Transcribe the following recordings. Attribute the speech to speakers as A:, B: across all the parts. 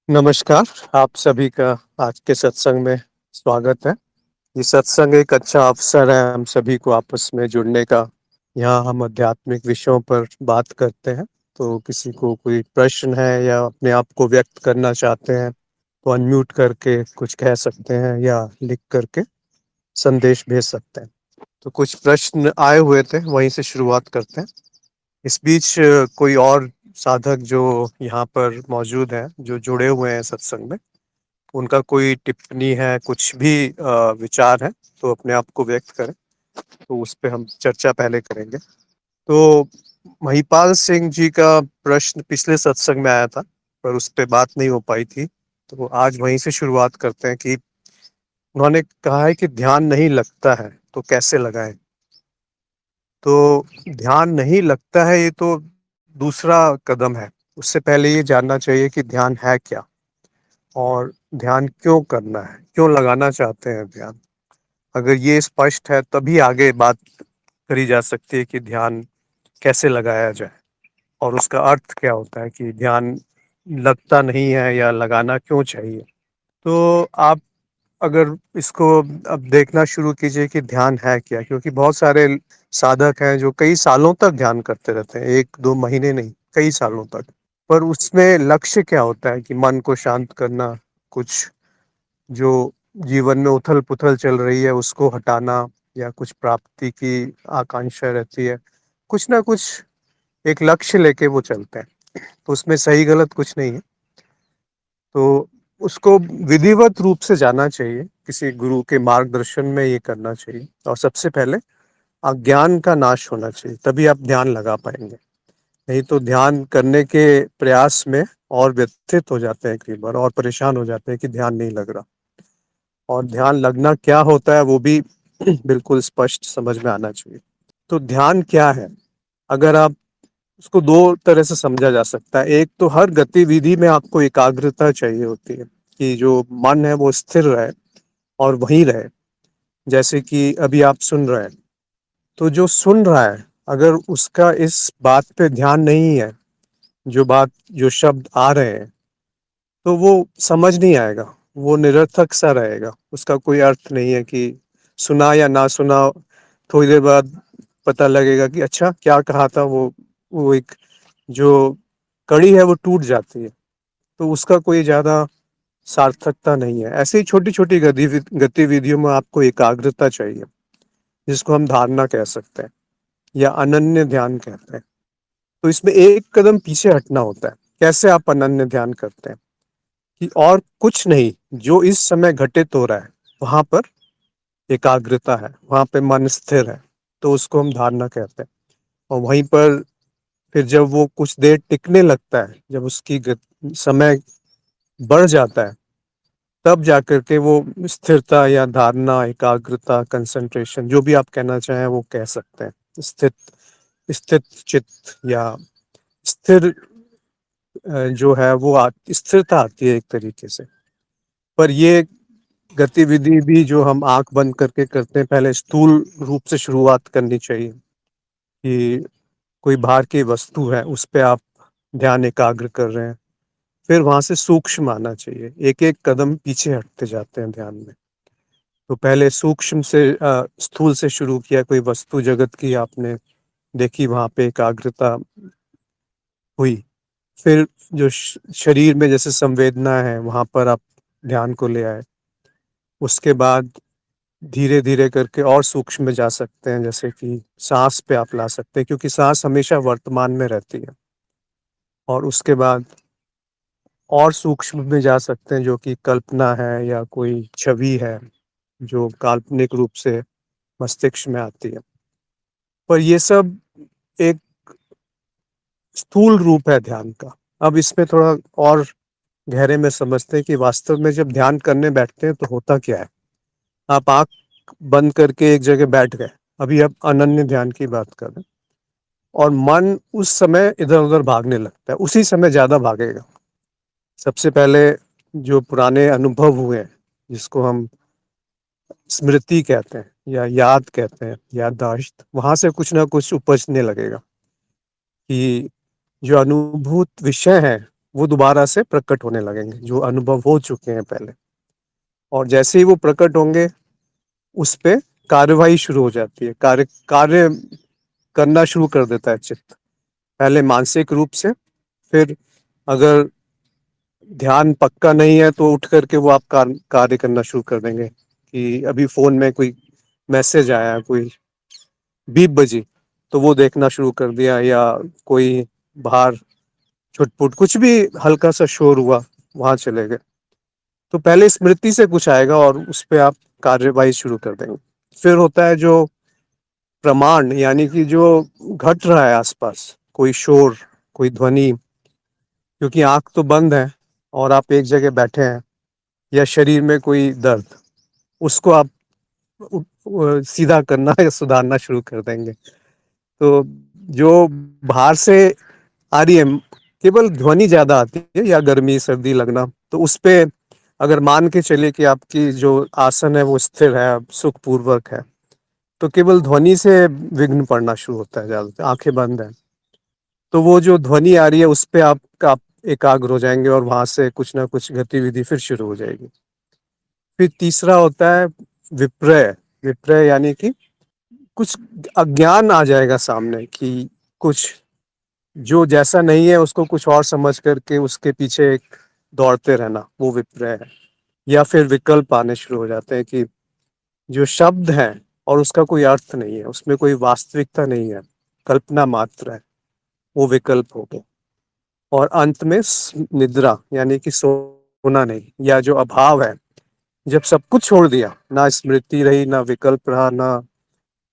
A: नमस्कार, आप सभी का आज के सत्संग में स्वागत है। ये सत्संग एक अच्छा अवसर है हम सभी को आपस में जुड़ने का। यहाँ हम आध्यात्मिक विषयों पर बात करते हैं। तो किसी को कोई प्रश्न है या अपने आप को व्यक्त करना चाहते हैं तो अनम्यूट करके कुछ कह सकते हैं या लिख करके संदेश भेज सकते हैं। तो कुछ प्रश्न आए हुए थे, वहीं से शुरुआत करते हैं। इस बीच कोई और साधक जो यहाँ पर मौजूद हैं, जो जुड़े हुए हैं सत्संग में, उनका कोई टिप्पणी है, कुछ भी विचार है, तो अपने आप को व्यक्त करें। तो उस पे हम चर्चा पहले करेंगे। तो महिपाल सिंह जी का प्रश्न पिछले सत्संग में आया था, पर उस पे बात नहीं हो पाई थी। तो आज वहीं से शुरुआत करते हैं कि उन्होंने कहा है कि ध्यान नहीं लगता है, तो कैसे लगाएं? तो ध्यान नहीं लगता है, ये तो दूसरा कदम है। उससे पहले ये जानना चाहिए कि ध्यान है क्या और ध्यान क्यों करना है, क्यों लगाना चाहते हैं ध्यान। अगर ये स्पष्ट है तभी आगे बात करी जा सकती है कि ध्यान कैसे लगाया जाए और उसका अर्थ क्या होता है कि ध्यान लगता नहीं है या लगाना क्यों चाहिए। तो आप अगर इसको अब देखना शुरू कीजिए कि ध्यान है क्या, क्योंकि बहुत सारे साधक हैं जो कई सालों तक ध्यान करते रहते हैं, 1-2 महीने नहीं, कई सालों तक। पर उसमें लक्ष्य क्या होता है कि मन को शांत करना, कुछ जो जीवन में उथल पुथल चल रही है उसको हटाना, या कुछ प्राप्ति की आकांक्षा रहती है। कुछ ना कुछ एक लक्ष्य लेके वो चलते हैं। तो उसमें सही गलत कुछ नहीं है। तो उसको विधिवत रूप से जाना चाहिए, किसी गुरु के मार्गदर्शन में ये करना चाहिए। और सबसे पहले अज्ञान का नाश होना चाहिए, तभी आप ध्यान लगा पाएंगे। नहीं तो ध्यान करने के प्रयास में और व्यथित हो जाते हैं, कई बार और परेशान हो जाते हैं कि ध्यान नहीं लग रहा। और ध्यान लगना क्या होता है वो भी बिल्कुल स्पष्ट समझ में आना चाहिए। तो ध्यान क्या है? अगर आप उसको दो तरह से समझा जा सकता है। एक तो हर गतिविधि में आपको एकाग्रता चाहिए होती है कि जो मन है वो स्थिर रहे और वहीं रहे। जैसे कि अभी आप सुन रहे हैं, तो जो सुन रहा है, अगर उसका इस बात पे ध्यान नहीं है, जो शब्द आ रहे हैं, तो वो समझ नहीं आएगा, वो निरर्थक सा रहेगा, उसका कोई अर्थ नहीं है कि सुना या ना सुना। थोड़ी देर बाद पता लगेगा कि अच्छा क्या कहा था, वो एक जो कड़ी है वो टूट जाती है। तो उसका कोई ज्यादा सार्थकता नहीं है। ऐसे ही छोटी छोटी गतिविधियों में आपको एकाग्रता चाहिए, जिसको हम धारणा कह सकते हैं या अनन्य ध्यान कहते हैं। तो इसमें एक कदम पीछे हटना होता है। कैसे आप अनन्य ध्यान करते हैं कि और कुछ नहीं, जो इस समय घटित हो रहा है वहां पर एकाग्रता है, वहां पे मन स्थिर है, तो उसको हम धारणा कहते हैं। और वहीं पर फिर जब वो कुछ देर टिकने लगता है, जब उसकी समय बढ़ जाता है, तब जाकर के वो स्थिरता या धारणा, एकाग्रता, कंसंट्रेशन, जो भी आप कहना चाहें वो कह सकते हैं। स्थित स्थित चित्त या स्थिर जो है वो स्थिरता आती है एक तरीके से। पर ये गतिविधि भी जो हम आंख बंद करके करते हैं, पहले स्थूल रूप से शुरुआत करनी चाहिए कि कोई बाहर की वस्तु है उस पे आप ध्यान एकाग्र कर रहे हैं। फिर वहां से सूक्ष्म आना चाहिए, एक एक कदम पीछे हटते जाते हैं ध्यान में। तो पहले सूक्ष्म से स्थूल से शुरू किया, कोई वस्तु जगत की आपने देखी, वहां पे एकाग्रता हुई। फिर जो शरीर में जैसे संवेदना है वहां पर आप ध्यान को ले आए। उसके बाद धीरे धीरे करके और सूक्ष्म में जा सकते हैं, जैसे कि सांस पे आप ला सकते हैं, क्योंकि सांस हमेशा वर्तमान में रहती है। और उसके बाद और सूक्ष्म में जा सकते हैं, जो कि कल्पना है या कोई छवि है जो काल्पनिक रूप से मस्तिष्क में आती है। पर ये सब एक स्थूल रूप है ध्यान का। अब इसमें थोड़ा और गहरे में समझते हैं कि वास्तव में जब ध्यान करने बैठते हैं तो होता क्या है। आप आंख बंद करके एक जगह बैठ गए, अभी आप अनन्य ध्यान की बात कर रहे हैं, और मन उस समय इधर उधर भागने लगता है, उसी समय ज्यादा भागेगा। सबसे पहले जो पुराने अनुभव हुए हैं, जिसको हम स्मृति कहते हैं या याद कहते हैं, याददाश्त, वहां से कुछ ना कुछ उपजने लगेगा कि जो अनुभूत विषय है वो दोबारा से प्रकट होने लगेंगे, जो अनुभव हो चुके हैं पहले। और जैसे ही वो प्रकट होंगे, उस पे कार्यवाही शुरू हो जाती है, कार्य कार्य करना शुरू कर देता है चित्त। पहले मानसिक रूप से, फिर अगर ध्यान पक्का नहीं है तो उठ करके वो आप कार्य करना शुरू कर देंगे, कि अभी फोन में कोई मैसेज आया, कोई बीप बजी, तो वो देखना शुरू कर दिया, या कोई बाहर छुटपुट कुछ भी हल्का सा शोर हुआ, वहां चले गए। तो पहले स्मृति से कुछ आएगा और उस पे आप कार्यवाही शुरू कर देंगे। फिर होता है जो प्रमाण, यानी कि जो घट रहा है आसपास, कोई शोर, कोई ध्वनि, क्योंकि आंख तो बंद है और आप एक जगह बैठे हैं, या शरीर में कोई दर्द, उसको आप सीधा करना या सुधारना शुरू कर देंगे। तो जो बाहर से आ रही है, केवल ध्वनि ज्यादा आती है या गर्मी सर्दी लगना, तो उस पे अगर मान के चले कि आपकी जो आसन है वो स्थिर है, सुखपूर्वक है, तो केवल ध्वनि से विघ्न पड़ना शुरू होता है, ज्यादातर आंखें बंद है। तो वो जो ध्वनि आ रही है उस पे आप एकाग्र हो जाएंगे और वहां से कुछ ना कुछ गतिविधि फिर शुरू हो जाएगी। फिर तीसरा होता है विप्रय। विप्रय यानी कि कुछ अज्ञान आ जाएगा सामने, कि कुछ जो जैसा नहीं है उसको कुछ और समझ करके उसके पीछे एक दौड़ते रहना, वो विप्रय है। या फिर विकल्प आने शुरू हो जाते हैं, कि जो शब्द है और उसका कोई अर्थ नहीं है, उसमें कोई वास्तविकता नहीं है, कल्पना मात्र है, वो विकल्प हो गए। और अंत में निद्रा, यानी कि सोना नहीं, या जो अभाव है, जब सब कुछ छोड़ दिया, ना स्मृति रही, ना विकल्प रहा, ना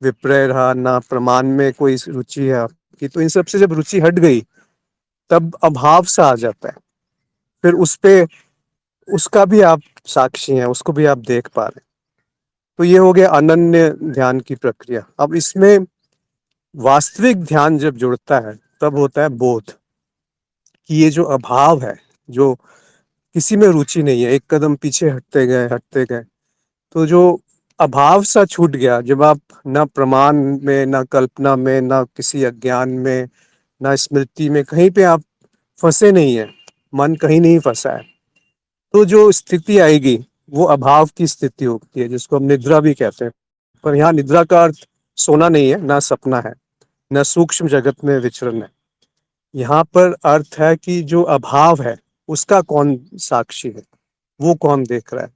A: विप्रय रहा, ना प्रमाण में कोई रुचि है आपकी, तो इन सब से जब रुचि हट गई, तब अभाव सा आ जाता है। फिर उस पे उसका भी आप साक्षी हैं, उसको भी आप देख पा रहे हैं। तो ये हो गया अनन्य ध्यान की प्रक्रिया। अब इसमें वास्तविक ध्यान जब जुड़ता है, तब होता है बोध, कि ये जो अभाव है, जो किसी में रुचि नहीं है, एक कदम पीछे हटते गए हटते गए, तो जो अभाव सा छूट गया, जब आप ना प्रमाण में, ना कल्पना में, ना किसी अज्ञान में, ना स्मृति में, कहीं पे आप फंसे नहीं है, मन कहीं नहीं फंसा है, तो जो स्थिति आएगी वो अभाव की स्थिति होती है, जिसको हम निद्रा भी कहते हैं। पर यहाँ निद्रा का अर्थ सोना नहीं है, ना सपना है, ना सूक्ष्म जगत में विचरण है। यहाँ पर अर्थ है कि जो अभाव है उसका कौन साक्षी है, वो कौन देख रहा है।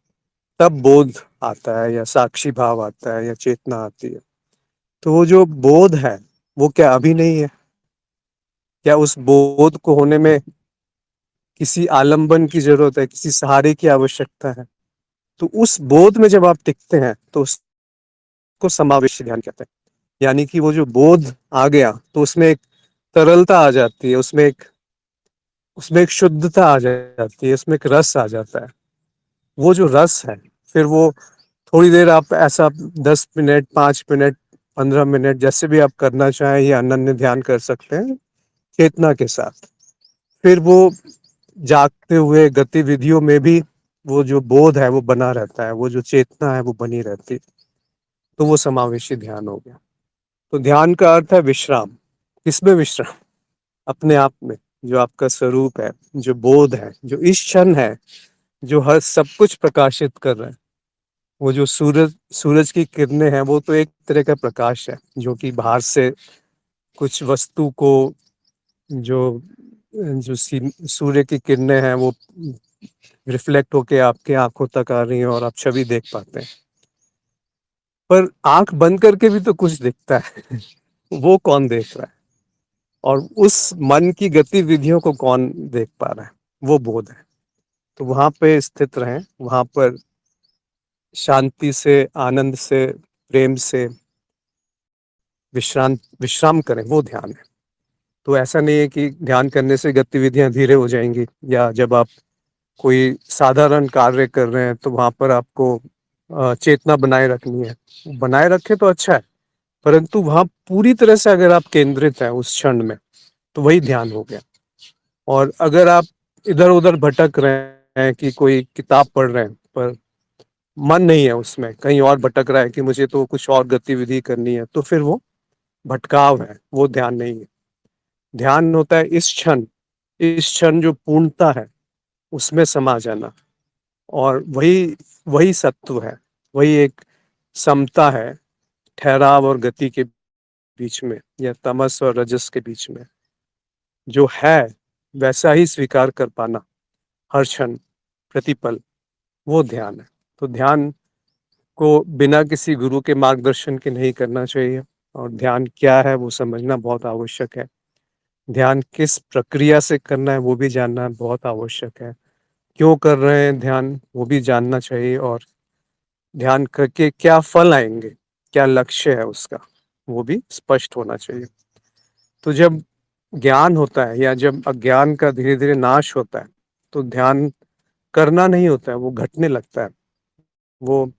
A: तब बोध आता है, या साक्षी भाव आता है, या चेतना आती है। तो वो जो बोध है, वो क्या अभी नहीं है? क्या उस बोध को होने में किसी आलंबन की जरूरत है, किसी सहारे की आवश्यकता है? तो उस बोध में जब आप टिकते हैं, तो उसको समावेशी ध्यान कहते हैं। यानी कि वो जो बोध आ गया, तो उसमें एक तरलता आ जाती है, उसमें एक शुद्धता आ जाती है, उसमें एक रस आ जाता है। वो जो रस है, फिर वो थोड़ी देर आप ऐसा 10 मिनट, 5 मिनट, 15 मिनट, जैसे भी आप करना चाहें, ये अनन्य ध्यान कर सकते हैं चेतना के साथ। फिर वो जागते हुए गतिविधियों में भी वो जो बोध है वो बना रहता है, वो जो चेतना है वो बनी रहती है। तो वो समावेशी ध्यान हो गया। तो ध्यान का अर्थ है विश्राम। किसमें विश्राम? अपने आप में, जो आपका स्वरूप है, जो बोध है, जो इस क्षण है, जो हर सब कुछ प्रकाशित कर रहा है। वो जो सूरज की किरणें हैं, वो तो एक तरह का प्रकाश है, जो कि बाहर से कुछ वस्तु को, जो जो सूर्य की किरणें हैं वो रिफ्लेक्ट होके आपके आंखों तक आ रही हैं और आप छवि देख पाते हैं। पर आंख बंद करके भी तो कुछ दिखता है। वो कौन देख रहा है? और उस मन की गतिविधियों को कौन देख पा रहा है? वो बोध है। तो वहां पे स्थित रहें, वहां पर शांति से, आनंद से, प्रेम से विश्राम विश्राम करें, वो ध्यान है। तो ऐसा नहीं है कि ध्यान करने से गतिविधियां धीरे हो जाएंगी, या जब आप कोई साधारण कार्य कर रहे हैं तो वहां पर आपको चेतना बनाए रखनी है। बनाए रखे तो अच्छा है, परंतु वहां पूरी तरह से अगर आप केंद्रित हैं उस क्षण में, तो वही ध्यान हो गया। और अगर आप इधर उधर भटक रहे हैं, कि कोई किताब पढ़ रहे हैं, पर मन नहीं है उसमें, कहीं और भटक रहा है कि मुझे तो कुछ और गतिविधि करनी है, तो फिर वो भटकाव है, वो ध्यान नहीं है। ध्यान होता है इस क्षण, इस क्षण जो पूर्णता है उसमें समा जाना, और वही वही सत्व है, वही एक समता है ठहराव और गति के बीच में, या तमस और रजस के बीच में, जो है वैसा ही स्वीकार कर पाना हर क्षण प्रतिपल, वो ध्यान है। तो ध्यान को बिना किसी गुरु के मार्गदर्शन के नहीं करना चाहिए, और ध्यान क्या है वो समझना बहुत आवश्यक है। ध्यान किस प्रक्रिया से करना है वो भी जानना बहुत आवश्यक है। क्यों कर रहे हैं ध्यान वो भी जानना चाहिए, और ध्यान करके क्या फल आएंगे, क्या लक्ष्य है उसका, वो भी स्पष्ट होना चाहिए। तो जब ज्ञान होता है या जब अज्ञान का धीरे धीरे नाश होता है, तो ध्यान करना नहीं होता है, वो घटने लगता है, वो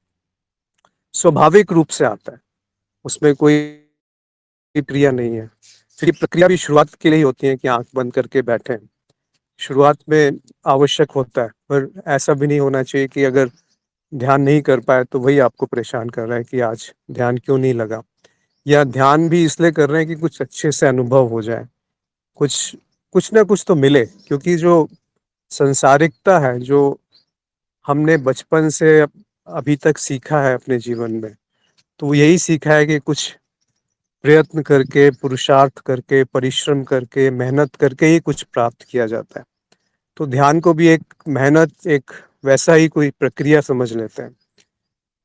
A: स्वाभाविक रूप से आता है, उसमें कोई प्रक्रिया नहीं है। फिर ये प्रक्रिया भी शुरुआत के लिए ही होती है कि आंख बंद करके बैठे। शुरुआत में आवश्यक होता है, पर ऐसा भी नहीं होना चाहिए कि अगर ध्यान नहीं कर पाए तो वही आपको परेशान कर रहा है कि आज ध्यान क्यों नहीं लगा, या ध्यान भी इसलिए कर रहे हैं कि कुछ अच्छे से अनुभव हो जाए, कुछ कुछ ना कुछ तो मिले। क्योंकि जो संसारिकता है, जो हमने बचपन से अभी तक सीखा है अपने जीवन में, तो यही सीखा है कि कुछ प्रयत्न करके, पुरुषार्थ करके, परिश्रम करके, मेहनत करके ही कुछ प्राप्त किया जाता है। तो ध्यान को भी एक मेहनत, एक वैसा ही कोई प्रक्रिया समझ लेते हैं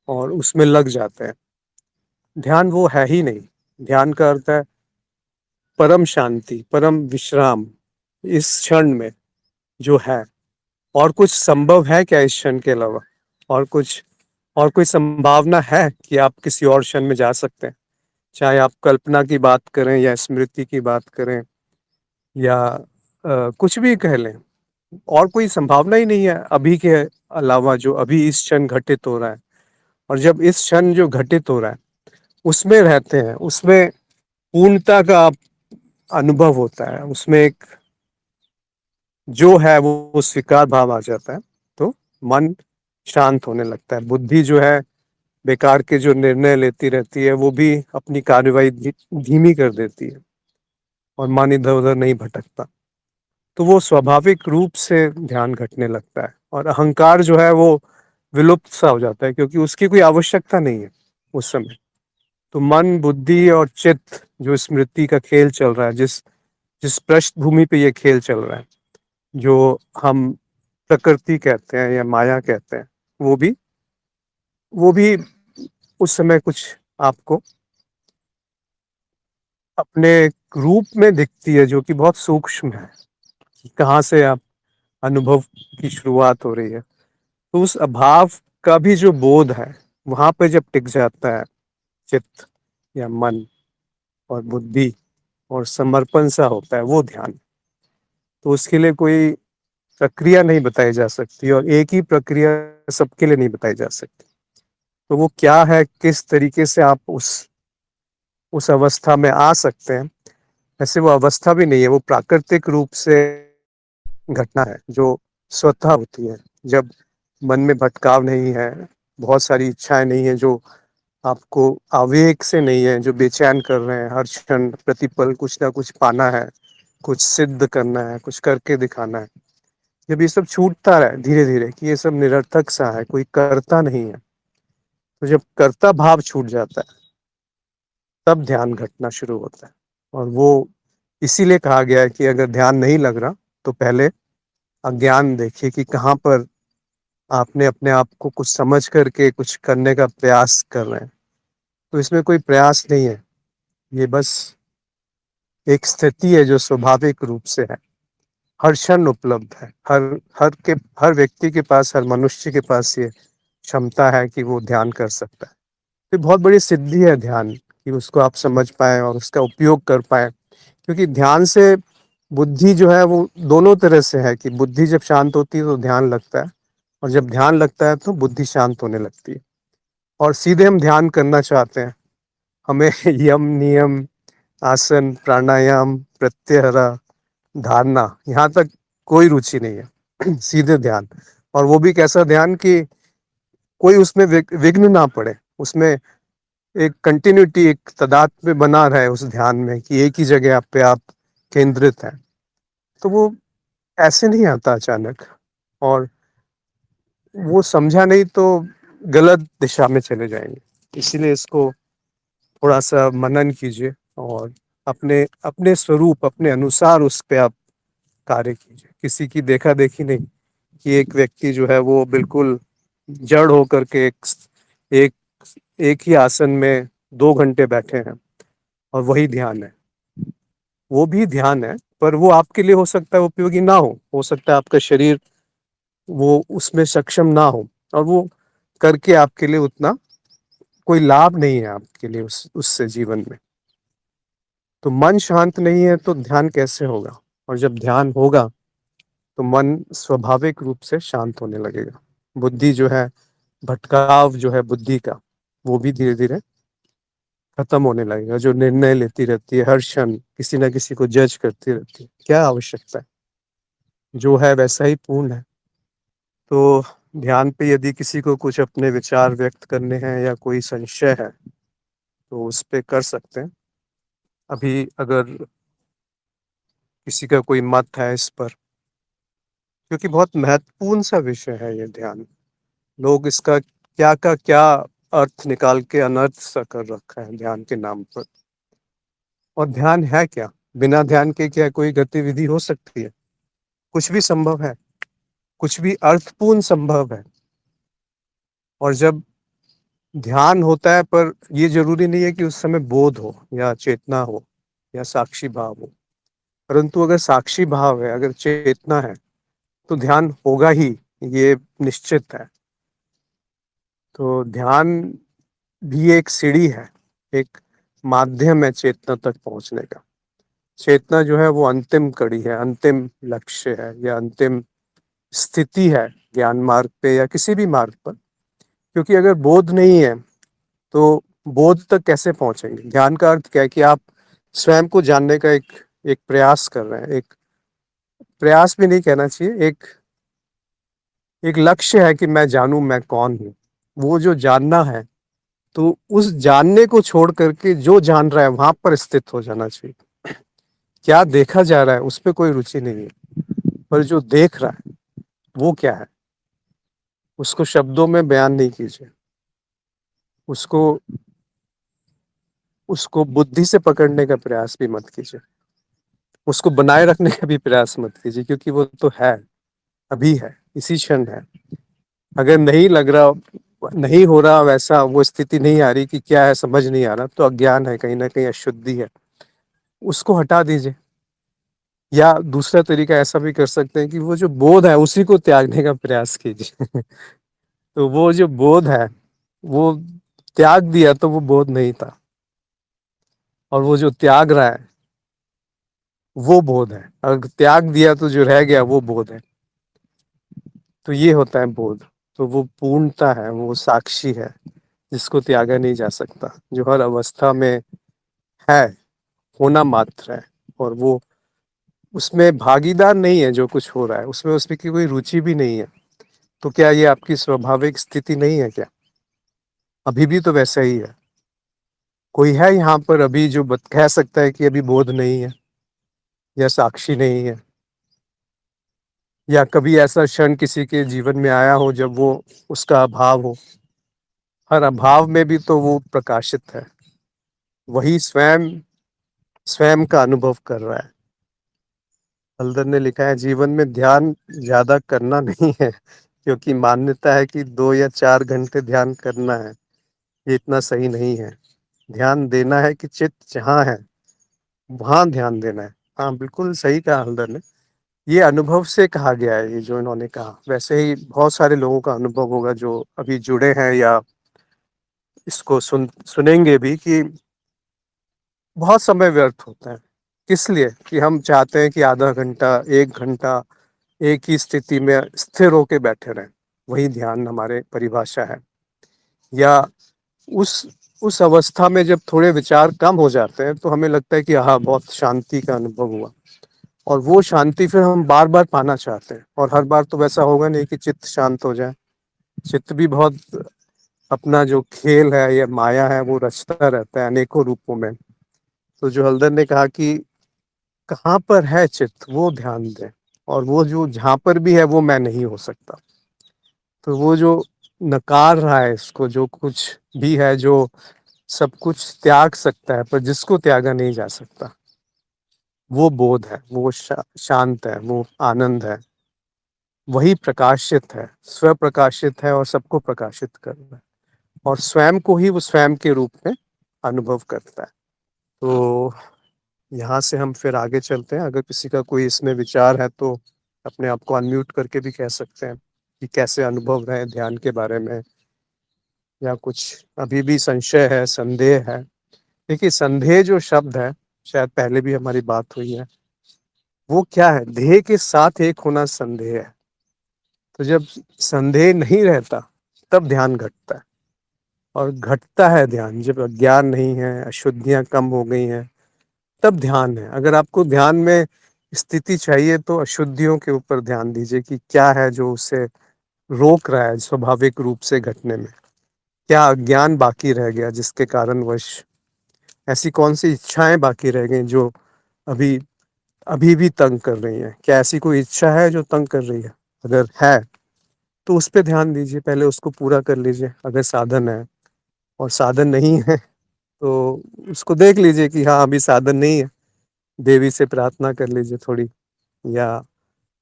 A: और उसमें लग जाते हैं। ध्यान वो है ही नहीं। ध्यान का अर्थ है परम शांति, परम विश्राम इस क्षण में जो है। और कुछ संभव है क्या इस क्षण के अलावा? और कुछ, और कोई संभावना है कि आप किसी और क्षण में जा सकते हैं? चाहे आप कल्पना की बात करें या स्मृति की बात करें, या कुछ भी कह लें, और कोई संभावना ही नहीं है अभी के अलावा, जो अभी इस क्षण घटित हो रहा है। और जब इस क्षण जो घटित हो रहा है उसमें रहते हैं, उसमें पूर्णता का अनुभव होता है, उसमें एक जो है वो स्वीकार भाव आ जाता है। तो मन शांत होने लगता है, बुद्धि जो है बेकार के जो निर्णय लेती रहती है वो भी अपनी कार्यवाही धीमी कर देती है, और मन इधर उधर नहीं भटकता। तो वो स्वाभाविक रूप से ध्यान घटने लगता है, और अहंकार जो है वो विलुप्त सा हो जाता है, क्योंकि उसकी कोई आवश्यकता नहीं है उस समय। तो मन, बुद्धि और चित्त, जो स्मृति का खेल चल रहा है, जिस जिस पृष्ठभूमि पे ये खेल चल रहा है, जो हम प्रकृति कहते हैं या माया कहते हैं, वो भी उस समय कुछ आपको अपने रूप में दिखती है, जो कि बहुत सूक्ष्म है। कहाँ से आप अनुभव की शुरुआत हो रही है, तो उस अभाव का भी जो बोध है, वहां पे जब टिक जाता है चित्त या मन और बुद्धि, और समर्पण सा होता है, वो ध्यान। तो उसके लिए कोई प्रक्रिया नहीं बताई जा सकती, और एक ही प्रक्रिया सबके लिए नहीं बताई जा सकती। तो वो क्या है, किस तरीके से आप उस अवस्था में आ सकते हैं, ऐसे वो अवस्था भी नहीं है, वो प्राकृतिक रूप से घटना है जो स्वतः होती है। जब मन में भटकाव नहीं है, बहुत सारी इच्छाएं नहीं है जो आपको आवेग से नहीं है, जो बेचैन कर रहे हैं, हर क्षण प्रतिपल कुछ ना कुछ पाना है, कुछ सिद्ध करना है, कुछ करके दिखाना है। जब ये सब छूटता है धीरे धीरे कि ये सब निरर्थक सा है, कोई करता नहीं है, तो जब कर्ता भाव छूट जाता है तब ध्यान घटना शुरू होता है। और वो इसीलिए कहा गया है कि अगर ध्यान नहीं लग रहा तो पहले अज्ञान देखिए कि कहाँ पर आपने अपने आप को कुछ समझ करके कुछ करने का प्रयास कर रहे हैं। तो इसमें कोई प्रयास नहीं है, ये बस एक स्थिति है जो स्वाभाविक रूप से है, हर क्षण उपलब्ध है। हर हर व्यक्ति के पास, हर मनुष्य के पास ये क्षमता है कि वो ध्यान कर सकता है। ये बहुत बड़ी सिद्धि है ध्यान कि उसको आप समझ पाए और उसका उपयोग कर पाए। क्योंकि ध्यान से बुद्धि जो है वो दोनों तरह से है, कि बुद्धि जब शांत होती है तो ध्यान लगता है, और जब ध्यान लगता है तो बुद्धि शांत होने लगती है। और सीधे हम ध्यान करना चाहते हैं, हमें यम नियम, आसन, प्राणायाम, प्रत्याहार, धारणा, यहाँ तक कोई रुचि नहीं है। सीधे ध्यान, और वो भी कैसा ध्यान कि कोई उसमें विघ्न ना पड़े, उसमें एक कंटिन्यूटी, एक तादाद में बना रहे उस ध्यान में, कि एक ही जगह आप पे आप केंद्रित है। तो वो ऐसे नहीं आता अचानक, और वो समझा नहीं तो गलत दिशा में चले जाएँगे। इसीलिए इसको थोड़ा-सा मनन कीजिए और अपने अपने स्वरूप, अपने अनुसार उस पे आप कार्य कीजिए। किसी की देखा-देखी नहीं, कि एक व्यक्ति जो है वो बिल्कुल जड़ होकर के एक एक ही आसन में 2 घंटे बैठे हैं और वही ध्यान है। वो भी ध्यान है, पर वो आपके लिए हो सकता है उपयोगी ना हो। हो सकता है आपका शरीर वो उसमें सक्षम ना हो और वो करके आपके लिए उतना कोई लाभ नहीं है आपके लिए उससे जीवन में। तो मन शांत नहीं है तो ध्यान कैसे होगा? और जब ध्यान होगा तो मन स्वाभाविक रूप से शांत होने लगेगा। बुद्धि जो है, भटकाव जो है बुद्धि का, वो भी धीरे-धीरे खत्म होने लगेगा। जो निर्णय लेती रहती है हर क्षण, किसी न किसी को जज करती रहती है, क्या आवश्यकता है? जो है वैसा ही पूर्ण है। तो ध्यान पे यदि किसी को कुछ अपने विचार व्यक्त करने हैं या कोई संशय है, तो उस पे कर सकते हैं। अभी अगर किसी का कोई मत है इस पर, क्योंकि बहुत महत्वपूर्ण सा विषय है ये ध्यान। लोग इसका क्या का क्या अर्थ निकाल के अनर्थ सा कर रखा है ध्यान के नाम पर। और ध्यान है क्या? बिना ध्यान के क्या कोई गतिविधि हो सकती है? कुछ भी संभव है, कुछ भी अर्थपूर्ण संभव है। और जब ध्यान होता है, पर ये ज़रूरी नहीं है कि उस समय बोध हो या चेतना हो या साक्षी भाव हो। परंतु अगर साक्षी भाव है, अगर चेतना है, तो ध्यान होगा ही, ये निश्चित है। तो ध्यान भी एक सीढ़ी है, एक माध्यम है चेतना तक पहुँचने का। चेतना जो है वो अंतिम कड़ी है, अंतिम लक्ष्य है या अंतिम स्थिति है ज्ञान मार्ग पे या किसी भी मार्ग पर। क्योंकि अगर बोध नहीं है, तो बोध तक कैसे पहुँचेंगे? ज्ञान का अर्थ क्या है कि आप स्वयं को जानने का एक एक प्रयास कर रहे हैं। एक प्रयास भी नहीं कहना चाहिए, एक एक लक्ष्य है कि मैं जानूँ मैं कौन हूँ। वो जो जानना है, तो उस जानने को छोड़ कर के जो जान रहा है वहाँ पर स्थित हो जाना चाहिए। क्या देखा जा रहा है उस पे कोई रुचि नहीं है, पर जो देख रहा है वो क्या है? उसको शब्दों में बयान नहीं कीजिए। उसको उसको बुद्धि से पकड़ने का प्रयास भी मत कीजिए। उसको बनाए रखने का भी प्रयास मत कीजिए, क्योंकि वो तो है, अभी है, इसी क्षण है। अगर नहीं लग रहा, नहीं हो रहा वैसा, वो स्थिति नहीं आ रही कि क्या है समझ नहीं आ रहा, तो अज्ञान है, कहीं न कहीं अशुद्धि है। उसको हटा दीजिए। या दूसरा तरीका ऐसा भी कर सकते हैं कि वो जो बोध है उसी को त्यागने का प्रयास कीजिए। तो वो जो बोध है, वो त्याग दिया तो वो बोध नहीं था, और वो जो त्याग रहा है वो बोध है। अगर त्याग दिया तो जो रह गया वो बोध है। तो ये होता है बोध। तो वो पूर्णता है, वो साक्षी है, जिसको त्यागा नहीं जा सकता, जो हर अवस्था में है, होना मात्र है। और वो उसमें भागीदार नहीं है जो कुछ हो रहा है, उसमें उसमें की कोई रुचि भी नहीं है। तो क्या ये आपकी स्वाभाविक स्थिति नहीं है क्या? अभी भी तो वैसा ही है। कोई है यहाँ पर अभी जो कह सकता है कि अभी बोध नहीं है या साक्षी नहीं है? या कभी ऐसा क्षण किसी के जीवन में आया हो जब वो उसका अभाव हो? हर अभाव में भी तो वो प्रकाशित है, वही स्वयं स्वयं का अनुभव कर रहा है। हल्दर ने लिखा है, जीवन में ध्यान ज्यादा करना नहीं है, क्योंकि मान्यता है कि 2 या 4 घंटे ध्यान करना है, ये इतना सही नहीं है। ध्यान देना है कि चित्त जहाँ है वहाँ ध्यान देना है। हाँ, बिल्कुल सही कहा हल्दर ने। ये अनुभव से कहा गया है, ये जो इन्होंने कहा। वैसे ही बहुत सारे लोगों का अनुभव होगा जो अभी जुड़े हैं या इसको सुनेंगे भी, कि बहुत समय व्यर्थ होता है। किस लिए? कि हम चाहते हैं कि आधा घंटा, 1 घंटा एक ही स्थिति में स्थिर होके बैठे रहें। वही ध्यान हमारे परिभाषा है। या उस उस अवस्था में जब थोड़े विचार कम हो जाते हैं, तो हमें लगता है कि हाँ, बहुत शांति का अनुभव हुआ। और वो शांति फिर हम बार-बार पाना चाहते हैं, और हर बार तो वैसा होगा नहीं कि चित्त शांत हो जाए। चित्त भी बहुत अपना जो खेल है या माया है वो रचता रहता है अनेकों रूपों में। तो जो हल्दर ने कहा कि कहाँ पर है चित्त, वो ध्यान दें। और वो जो जहाँ पर भी है वो मैं नहीं हो सकता। तो वो जो नकार रहा है इसको, जो कुछ भी है जो सब कुछ त्याग सकता है पर जिसको त्यागा नहीं जा सकता, वो बोध है, वो शांत है, वो आनंद है, वही प्रकाशित है, स्व प्रकाशित है और सबको प्रकाशित कर रहा है, और स्वयं को ही वो स्वयं के रूप में अनुभव करता है। तो यहाँ से हम फिर आगे चलते हैं। अगर किसी का कोई इसमें विचार है तो अपने आप को अनम्यूट करके भी कह सकते हैं कि कैसे अनुभव रहे ध्यान के बारे में, या कुछ अभी भी संशय है, संदेह है। देखिए, संदेह जो शब्द है, शायद पहले भी हमारी बात हुई है, वो क्या है? ध्येय के साथ एक होना संदेह है। तो जब संदेह नहीं रहता तब ध्यान घटता है, और घटता है ध्यान जब अज्ञान नहीं है, अशुद्धियां कम हो गई हैं, तब ध्यान है। अगर आपको ध्यान में स्थिति चाहिए तो अशुद्धियों के ऊपर ध्यान दीजिए कि क्या है जो उसे रोक रहा है स्वाभाविक रूप से घटने में। क्या अज्ञान बाकी रह गया जिसके कारणवश ऐसी कौन सी इच्छाएं बाकी रह गई जो अभी अभी भी तंग कर रही हैं? क्या ऐसी कोई इच्छा है जो तंग कर रही है? अगर है तो उस पे ध्यान दीजिए, पहले उसको पूरा कर लीजिए अगर साधन है। और साधन नहीं है तो उसको देख लीजिए कि हाँ, अभी साधन नहीं है, देवी से प्रार्थना कर लीजिए थोड़ी, या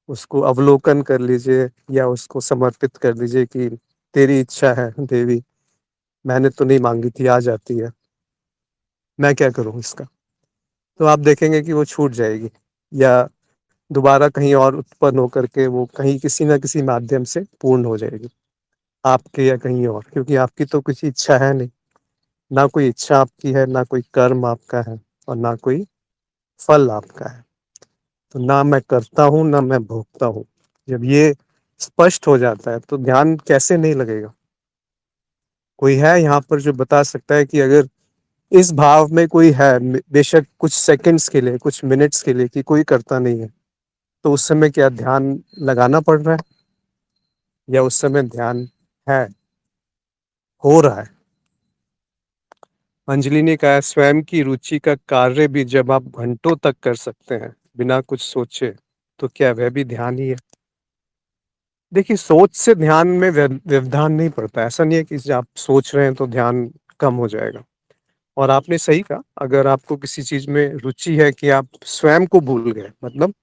A: उसको अवलोकन कर लीजिए, या उसको समर्पित कर दीजिए कि तेरी इच्छा है देवी, मैंने तो नहीं मांगी थी, आ जाती है, मैं क्या करूं इसका। तो आप देखेंगे कि वो छूट जाएगी, या दोबारा कहीं और उत्पन्न होकर के वो कहीं किसी ना किसी माध्यम से पूर्ण हो जाएगी, आपके या कहीं और, क्योंकि आपकी तो कुछ इच्छा है नहीं। ना कोई इच्छा आपकी है, ना कोई कर्म आपका है, और ना कोई फल आपका है। तो ना मैं करता हूँ, ना मैं भोगता हूँ। जब ये स्पष्ट हो जाता है तो ध्यान कैसे नहीं लगेगा? कोई है यहाँ पर जो बता सकता है कि अगर इस भाव में कोई है, बेशक कुछ सेकंड्स के लिए, कुछ मिनट्स के लिए, कि कोई करता नहीं है, तो उस समय क्या ध्यान लगाना पड़ रहा है, या उस समय ध्यान है, हो रहा है? अंजलि ने कहा, स्वयं की रुचि का कार्य भी जब आप घंटों तक कर सकते हैं बिना कुछ सोचे, तो क्या वह भी ध्यान ही है? देखिए, सोच से ध्यान में व्यवधान नहीं पड़ता। ऐसा नहीं है कि जब आप सोच रहे हैं तो ध्यान कम हो जाएगा। और आपने सही कहा, अगर आपको किसी चीज में रुचि है कि आप स्वयं को भूल गए, मतलब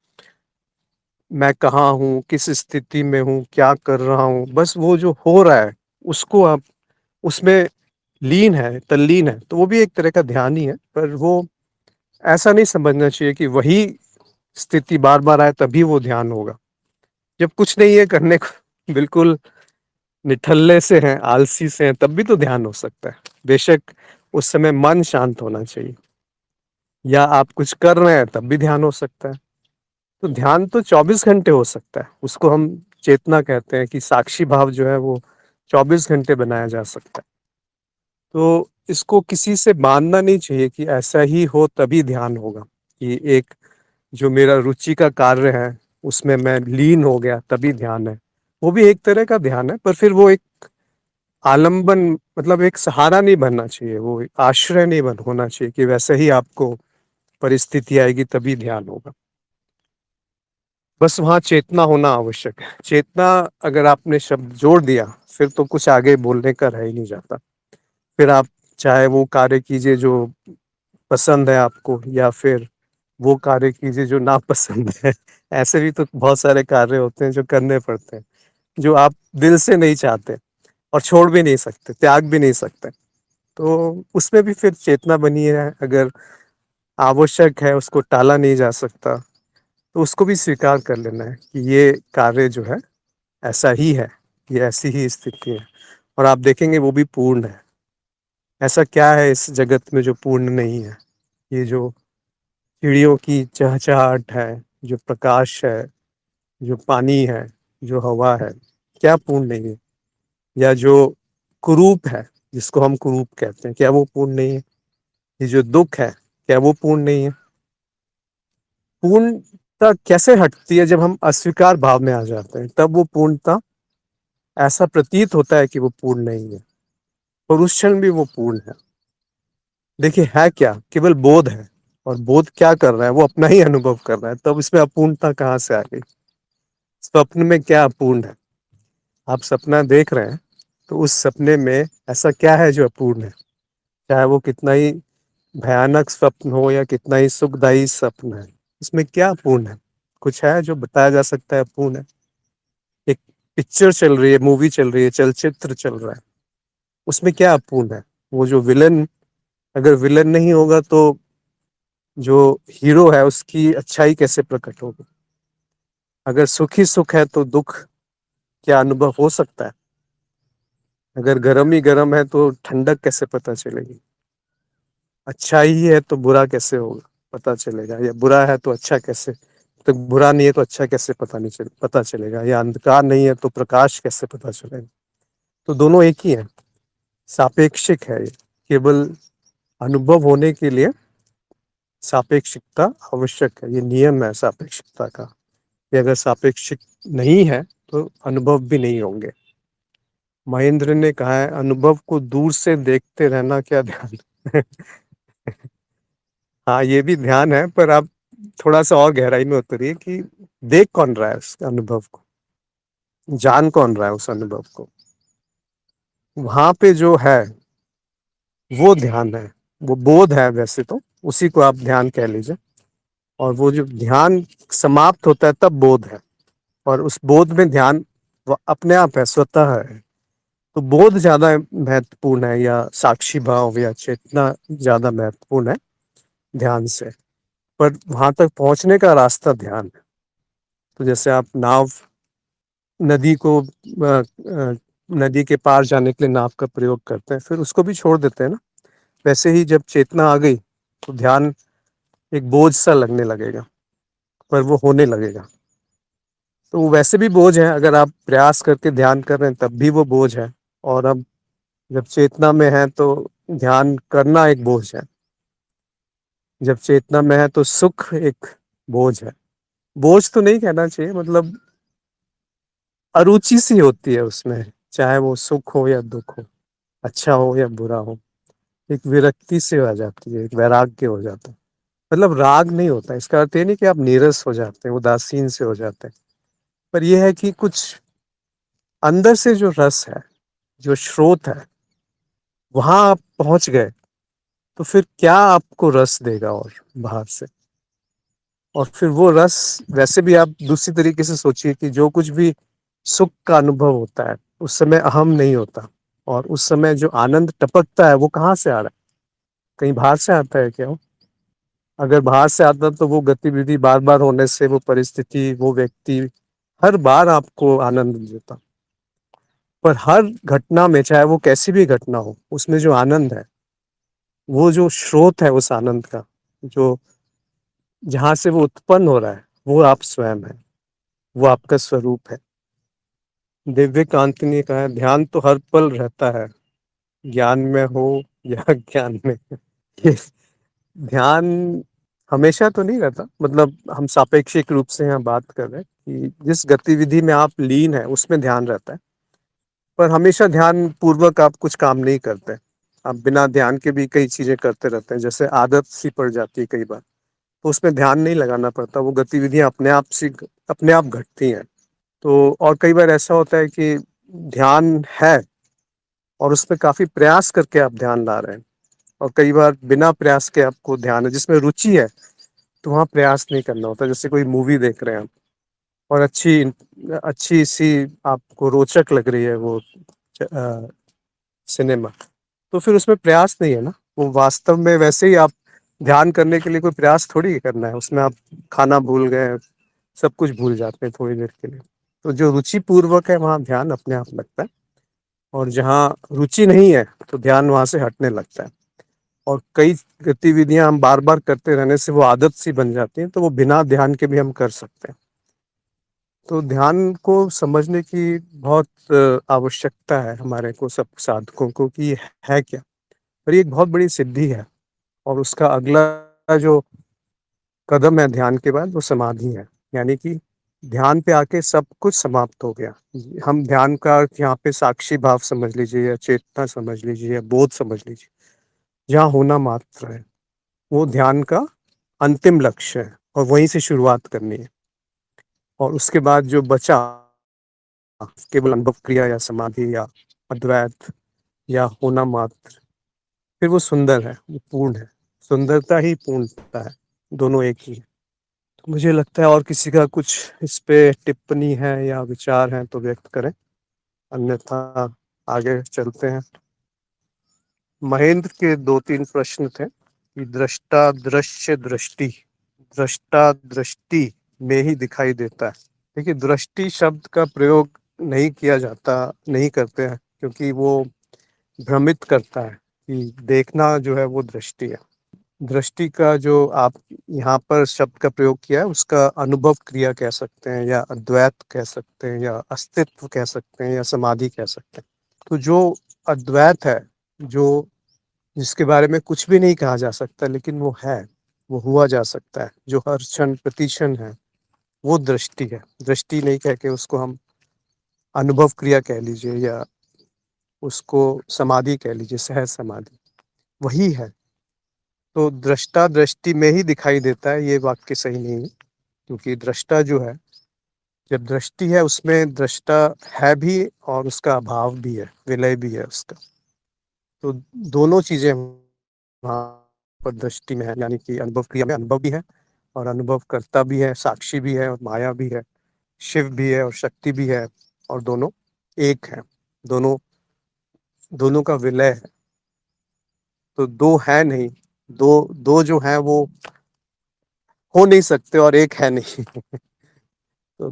A: मैं कहाँ हूँ, किस स्थिति में हूँ, क्या कर रहा हूँ, बस वो जो हो रहा है उसको आप उसमें लीन है, तल्लीन है, तो वो भी एक तरह का ध्यान ही है। पर वो ऐसा नहीं समझना चाहिए कि वही स्थिति बार बार आए तभी वो ध्यान होगा। जब कुछ नहीं है करने को, बिल्कुल निठल्ले से हैं, आलसी से हैं, तब भी तो ध्यान हो सकता है। बेशक उस समय मन शांत होना चाहिए, या आप कुछ कर रहे हैं तब भी ध्यान हो सकता है। तो ध्यान तो 24 घंटे हो सकता है, उसको हम चेतना कहते हैं, कि साक्षी भाव जो है वो 24 घंटे बनाया जा सकता है। तो इसको किसी से मानना नहीं चाहिए कि ऐसा ही हो तभी ध्यान होगा, कि एक जो मेरा रुचि का कार्य है उसमें मैं लीन हो गया तभी ध्यान है। वो भी एक तरह का ध्यान है, पर फिर वो एक आलंबन, मतलब एक सहारा नहीं बनना चाहिए, वो एक आश्रय नहीं बन होना चाहिए कि वैसे ही आपको परिस्थिति आएगी तभी ध्यान होगा। बस वहाँ चेतना होना आवश्यक है। चेतना अगर आपने शब्द जोड़ दिया, फिर तो कुछ आगे बोलने का रह ही नहीं जाता। फिर आप चाहे वो कार्य कीजिए जो पसंद है आपको, या फिर वो कार्य कीजिए जो नापसंद है। ऐसे भी तो बहुत सारे कार्य होते हैं जो करने पड़ते हैं, जो आप दिल से नहीं चाहते और छोड़ भी नहीं सकते, त्याग भी नहीं सकते। तो उसमें भी फिर चेतना बनी है। अगर आवश्यक है, उसको टाला नहीं जा सकता, तो उसको भी स्वीकार कर लेना है कि ये कार्य जो है ऐसा ही है, ये ऐसी ही स्थिति है, और आप देखेंगे वो भी पूर्ण है। ऐसा क्या है इस जगत में जो पूर्ण नहीं है? ये जो चिड़ियों की चहचहाहट है, जो प्रकाश है, जो पानी है, जो हवा है, क्या पूर्ण नहीं है? या जो कुरूप है, जिसको हम कुरूप कहते हैं, क्या वो पूर्ण नहीं है? ये जो दुख है, क्या वो पूर्ण नहीं है? पूर्णता कैसे हटती है? जब हम अस्वीकार भाव में आ जाते हैं तब वो पूर्णता, ऐसा प्रतीत होता है कि वो पूर्ण नहीं है, और उस क्षण भी वो पूर्ण है। देखिए, है क्या? केवल बोध है। और बोध क्या कर रहा है? वो अपना ही अनुभव कर रहा है, तब इसमें अपूर्णता कहाँ से आ गई? स्वप्न में क्या अपूर्ण है? आप सपना देख रहे हैं, तो उस सपने में ऐसा क्या है जो अपूर्ण है? चाहे वो कितना ही भयानक स्वप्न हो या कितना ही सुखदायी स्वप्न है, उसमें क्या अपूर्ण है? कुछ है जो बताया जा सकता है अपूर्ण है? एक पिक्चर चल रही है, मूवी चल रही है, चलचित्र चल रहा है, उसमें क्या अपूर्ण है? वो जो विलन, अगर विलन नहीं होगा तो जो हीरो है उसकी अच्छाई कैसे प्रकट होगी? अगर सुख ही सुख है तो दुख क्या अनुभव हो सकता है? अगर गर्म ही गर्म है तो ठंडक कैसे पता चलेगी? अच्छा ही है तो बुरा कैसे होगा, पता चलेगा? या बुरा है तो अच्छा कैसे, तो बुरा नहीं है तो अच्छा कैसे पता चलेगा? या अंधकार नहीं है तो प्रकाश कैसे पता चलेगा? तो दोनों एक ही है, सापेक्षिक है ये। केवल अनुभव होने के लिए सापेक्षिकता आवश्यक है, ये नियम है सापेक्षिकता का। कि अगर सापेक्षिक नहीं है तो अनुभव भी नहीं होंगे। महेंद्र ने कहा है, अनुभव को दूर से देखते रहना क्या ध्यान। हाँ, ये भी ध्यान है, पर आप थोड़ा सा और गहराई में उतरिए कि देख कौन रहा है उस अनुभव को, जान कौन रहा है उस अनुभव को। वहां पे जो है वो ध्यान है, वो बोध है वैसे तो, उसी को आप ध्यान कह लीजिए। और वो जो ध्यान समाप्त होता है तब बोध है, और उस बोध में ध्यान वो अपने आप है, स्वतः है। तो बोध ज्यादा महत्वपूर्ण है, या साक्षी भाव या चेतना ज्यादा महत्वपूर्ण है ध्यान से। पर वहां तक पहुंचने का रास्ता ध्यान है। तो जैसे आप नाव, नदी को नदी के पार जाने के लिए नाव का प्रयोग करते हैं, फिर उसको भी छोड़ देते हैं ना। वैसे ही जब चेतना आ गई तो ध्यान एक बोझ सा लगने लगेगा, पर वो होने लगेगा। तो वो वैसे भी बोझ है, अगर आप प्रयास करके ध्यान कर रहे हैं तब भी वो बोझ है। और अब जब चेतना में है तो ध्यान करना एक बोझ है। जब चेतना में है तो सुख एक बोझ है। बोझ तो नहीं कहना चाहिए, मतलब अरुचि सी होती है उसमें, चाहे वो सुख हो या दुख हो, अच्छा हो या बुरा हो। एक विरक्ति से आ जाती है, एक वैराग्य हो जाता है। मतलब राग नहीं होता, इसका अर्थ ये नहीं कि आप नीरस हो जाते हैं, उदासीन से हो जाते हैं। पर यह है कि कुछ अंदर से जो रस है, जो स्रोत है, वहां आप पहुंच गए। तो फिर क्या आपको रस देगा और बाहर से? और फिर वो रस, वैसे भी आप दूसरी तरीके से सोचिए कि जो कुछ भी सुख का अनुभव होता है उस समय अहम नहीं होता। और उस समय जो आनंद टपकता है वो कहाँ से आ रहा है? कहीं बाहर से आता है क्या वो? अगर बाहर से आता तो वो गतिविधि बार बार होने से, वो परिस्थिति, वो व्यक्ति हर बार आपको आनंद देता। पर हर घटना में, चाहे वो कैसी भी घटना हो, उसमें जो आनंद है, वो जो स्रोत है उस आनंद का, जो जहां से वो उत्पन्न हो रहा है, वो आप स्वयं है, वो आपका स्वरूप है। दिव्यकांत ने कहा है, ध्यान तो हर पल रहता है, ज्ञान में हो या ज्ञान में। ये ध्यान हमेशा तो नहीं रहता, मतलब हम सापेक्षिक रूप से यहाँ बात कर रहे हैं कि जिस गतिविधि में आप लीन है उसमें ध्यान रहता है। पर हमेशा ध्यान पूर्वक आप कुछ काम नहीं करते। आप बिना ध्यान के भी कई चीजें करते रहते हैं, जैसे आदत सी पड़ जाती है कई बार, तो उसमें ध्यान नहीं लगाना पड़ता, वो गतिविधियां अपने आप घटती हैं। तो और कई बार ऐसा होता है कि ध्यान है और उसमें काफी प्रयास करके आप ध्यान ला रहे हैं। और कई बार बिना प्रयास के आपको ध्यान है, जिसमें रुचि है, तो वहाँ प्रयास नहीं करना होता। जैसे कोई मूवी देख रहे हैं आप, और अच्छी अच्छी सी आपको रोचक लग रही है वो सिनेमा, तो फिर उसमें प्रयास नहीं है ना। वो वास्तव में वैसे ही आप ध्यान करने के लिए कोई प्रयास थोड़ी करना है उसमें। आप खाना भूल गए, सब कुछ भूल जाते हैं थोड़ी देर के लिए। तो जो रुचि पूर्वक है वहाँ ध्यान अपने आप लगता है, और जहाँ रुचि नहीं है तो ध्यान वहाँ से हटने लगता है। और कई गतिविधियां हम बार बार करते रहने से वो आदत सी बन जाती हैं, तो वो बिना ध्यान के भी हम कर सकते हैं। तो ध्यान को समझने की बहुत आवश्यकता है हमारे को, सब साधकों को, कि ये है क्या। और ये एक बहुत बड़ी सिद्धि है। और उसका अगला जो कदम है ध्यान के बाद, वो समाधि है। यानी कि ध्यान पे आके सब कुछ समाप्त हो गया। हम ध्यान का अर्थ यहाँ पे साक्षी भाव समझ लीजिए, या चेतना समझ लीजिए, या बोध समझ लीजिए, जहाँ होना मात्र है। वो ध्यान का अंतिम लक्ष्य है, और वहीं से शुरुआत करनी है। और उसके बाद जो बचा केवल अनुभव क्रिया या समाधि या अद्वैत या होना मात्र, फिर वो सुंदर है, वो पूर्ण है। सुंदरता ही पूर्णता है, दोनों एक ही है। तो मुझे लगता है और किसी का कुछ इस पे टिप्पणी है या विचार है तो व्यक्त करें, अन्यथा आगे चलते हैं। महेंद्र के 2-3 प्रश्न थे कि दृष्टा दृश्य दृष्टि, दृष्टा दृष्टि में ही दिखाई देता है। देखिए, दृष्टि शब्द का प्रयोग नहीं किया जाता, नहीं करते हैं, क्योंकि वो भ्रमित करता है कि देखना जो है वो दृष्टि है। दृष्टि का जो आप यहाँ पर शब्द का प्रयोग किया है उसका अनुभव क्रिया कह सकते हैं, या अद्वैत कह सकते हैं, या अस्तित्व कह सकते हैं, या समाधि कह सकते हैं। तो जो अद्वैत है, जो जिसके बारे में कुछ भी नहीं कहा जा सकता लेकिन वो है, वो हुआ जा सकता है, जो हर क्षण प्रतिक्षण है, वो दृष्टि है। दृष्टि नहीं कह के उसको हम अनुभव क्रिया कह लीजिए, या उसको समाधि कह लीजिए, सहज समाधि, वही है। तो दृष्टा दृष्टि में ही दिखाई देता है, ये वाक्य सही नहीं है, क्योंकि दृष्टा जो है, जब दृष्टि है उसमें दृष्टा है भी और उसका अभाव भी है, विलय भी है उसका। तो दोनों चीजें वहाँ पर दृष्टि में है, यानी कि अनुभव क्रिया में अनुभव भी है और अनुभव करता भी है, साक्षी भी है और माया भी है, शिव भी है और शक्ति भी है, और दोनों एक है, दोनों दोनों का विलय है। तो दो है नहीं, दो दो जो है वो हो नहीं सकते और एक है नहीं। तो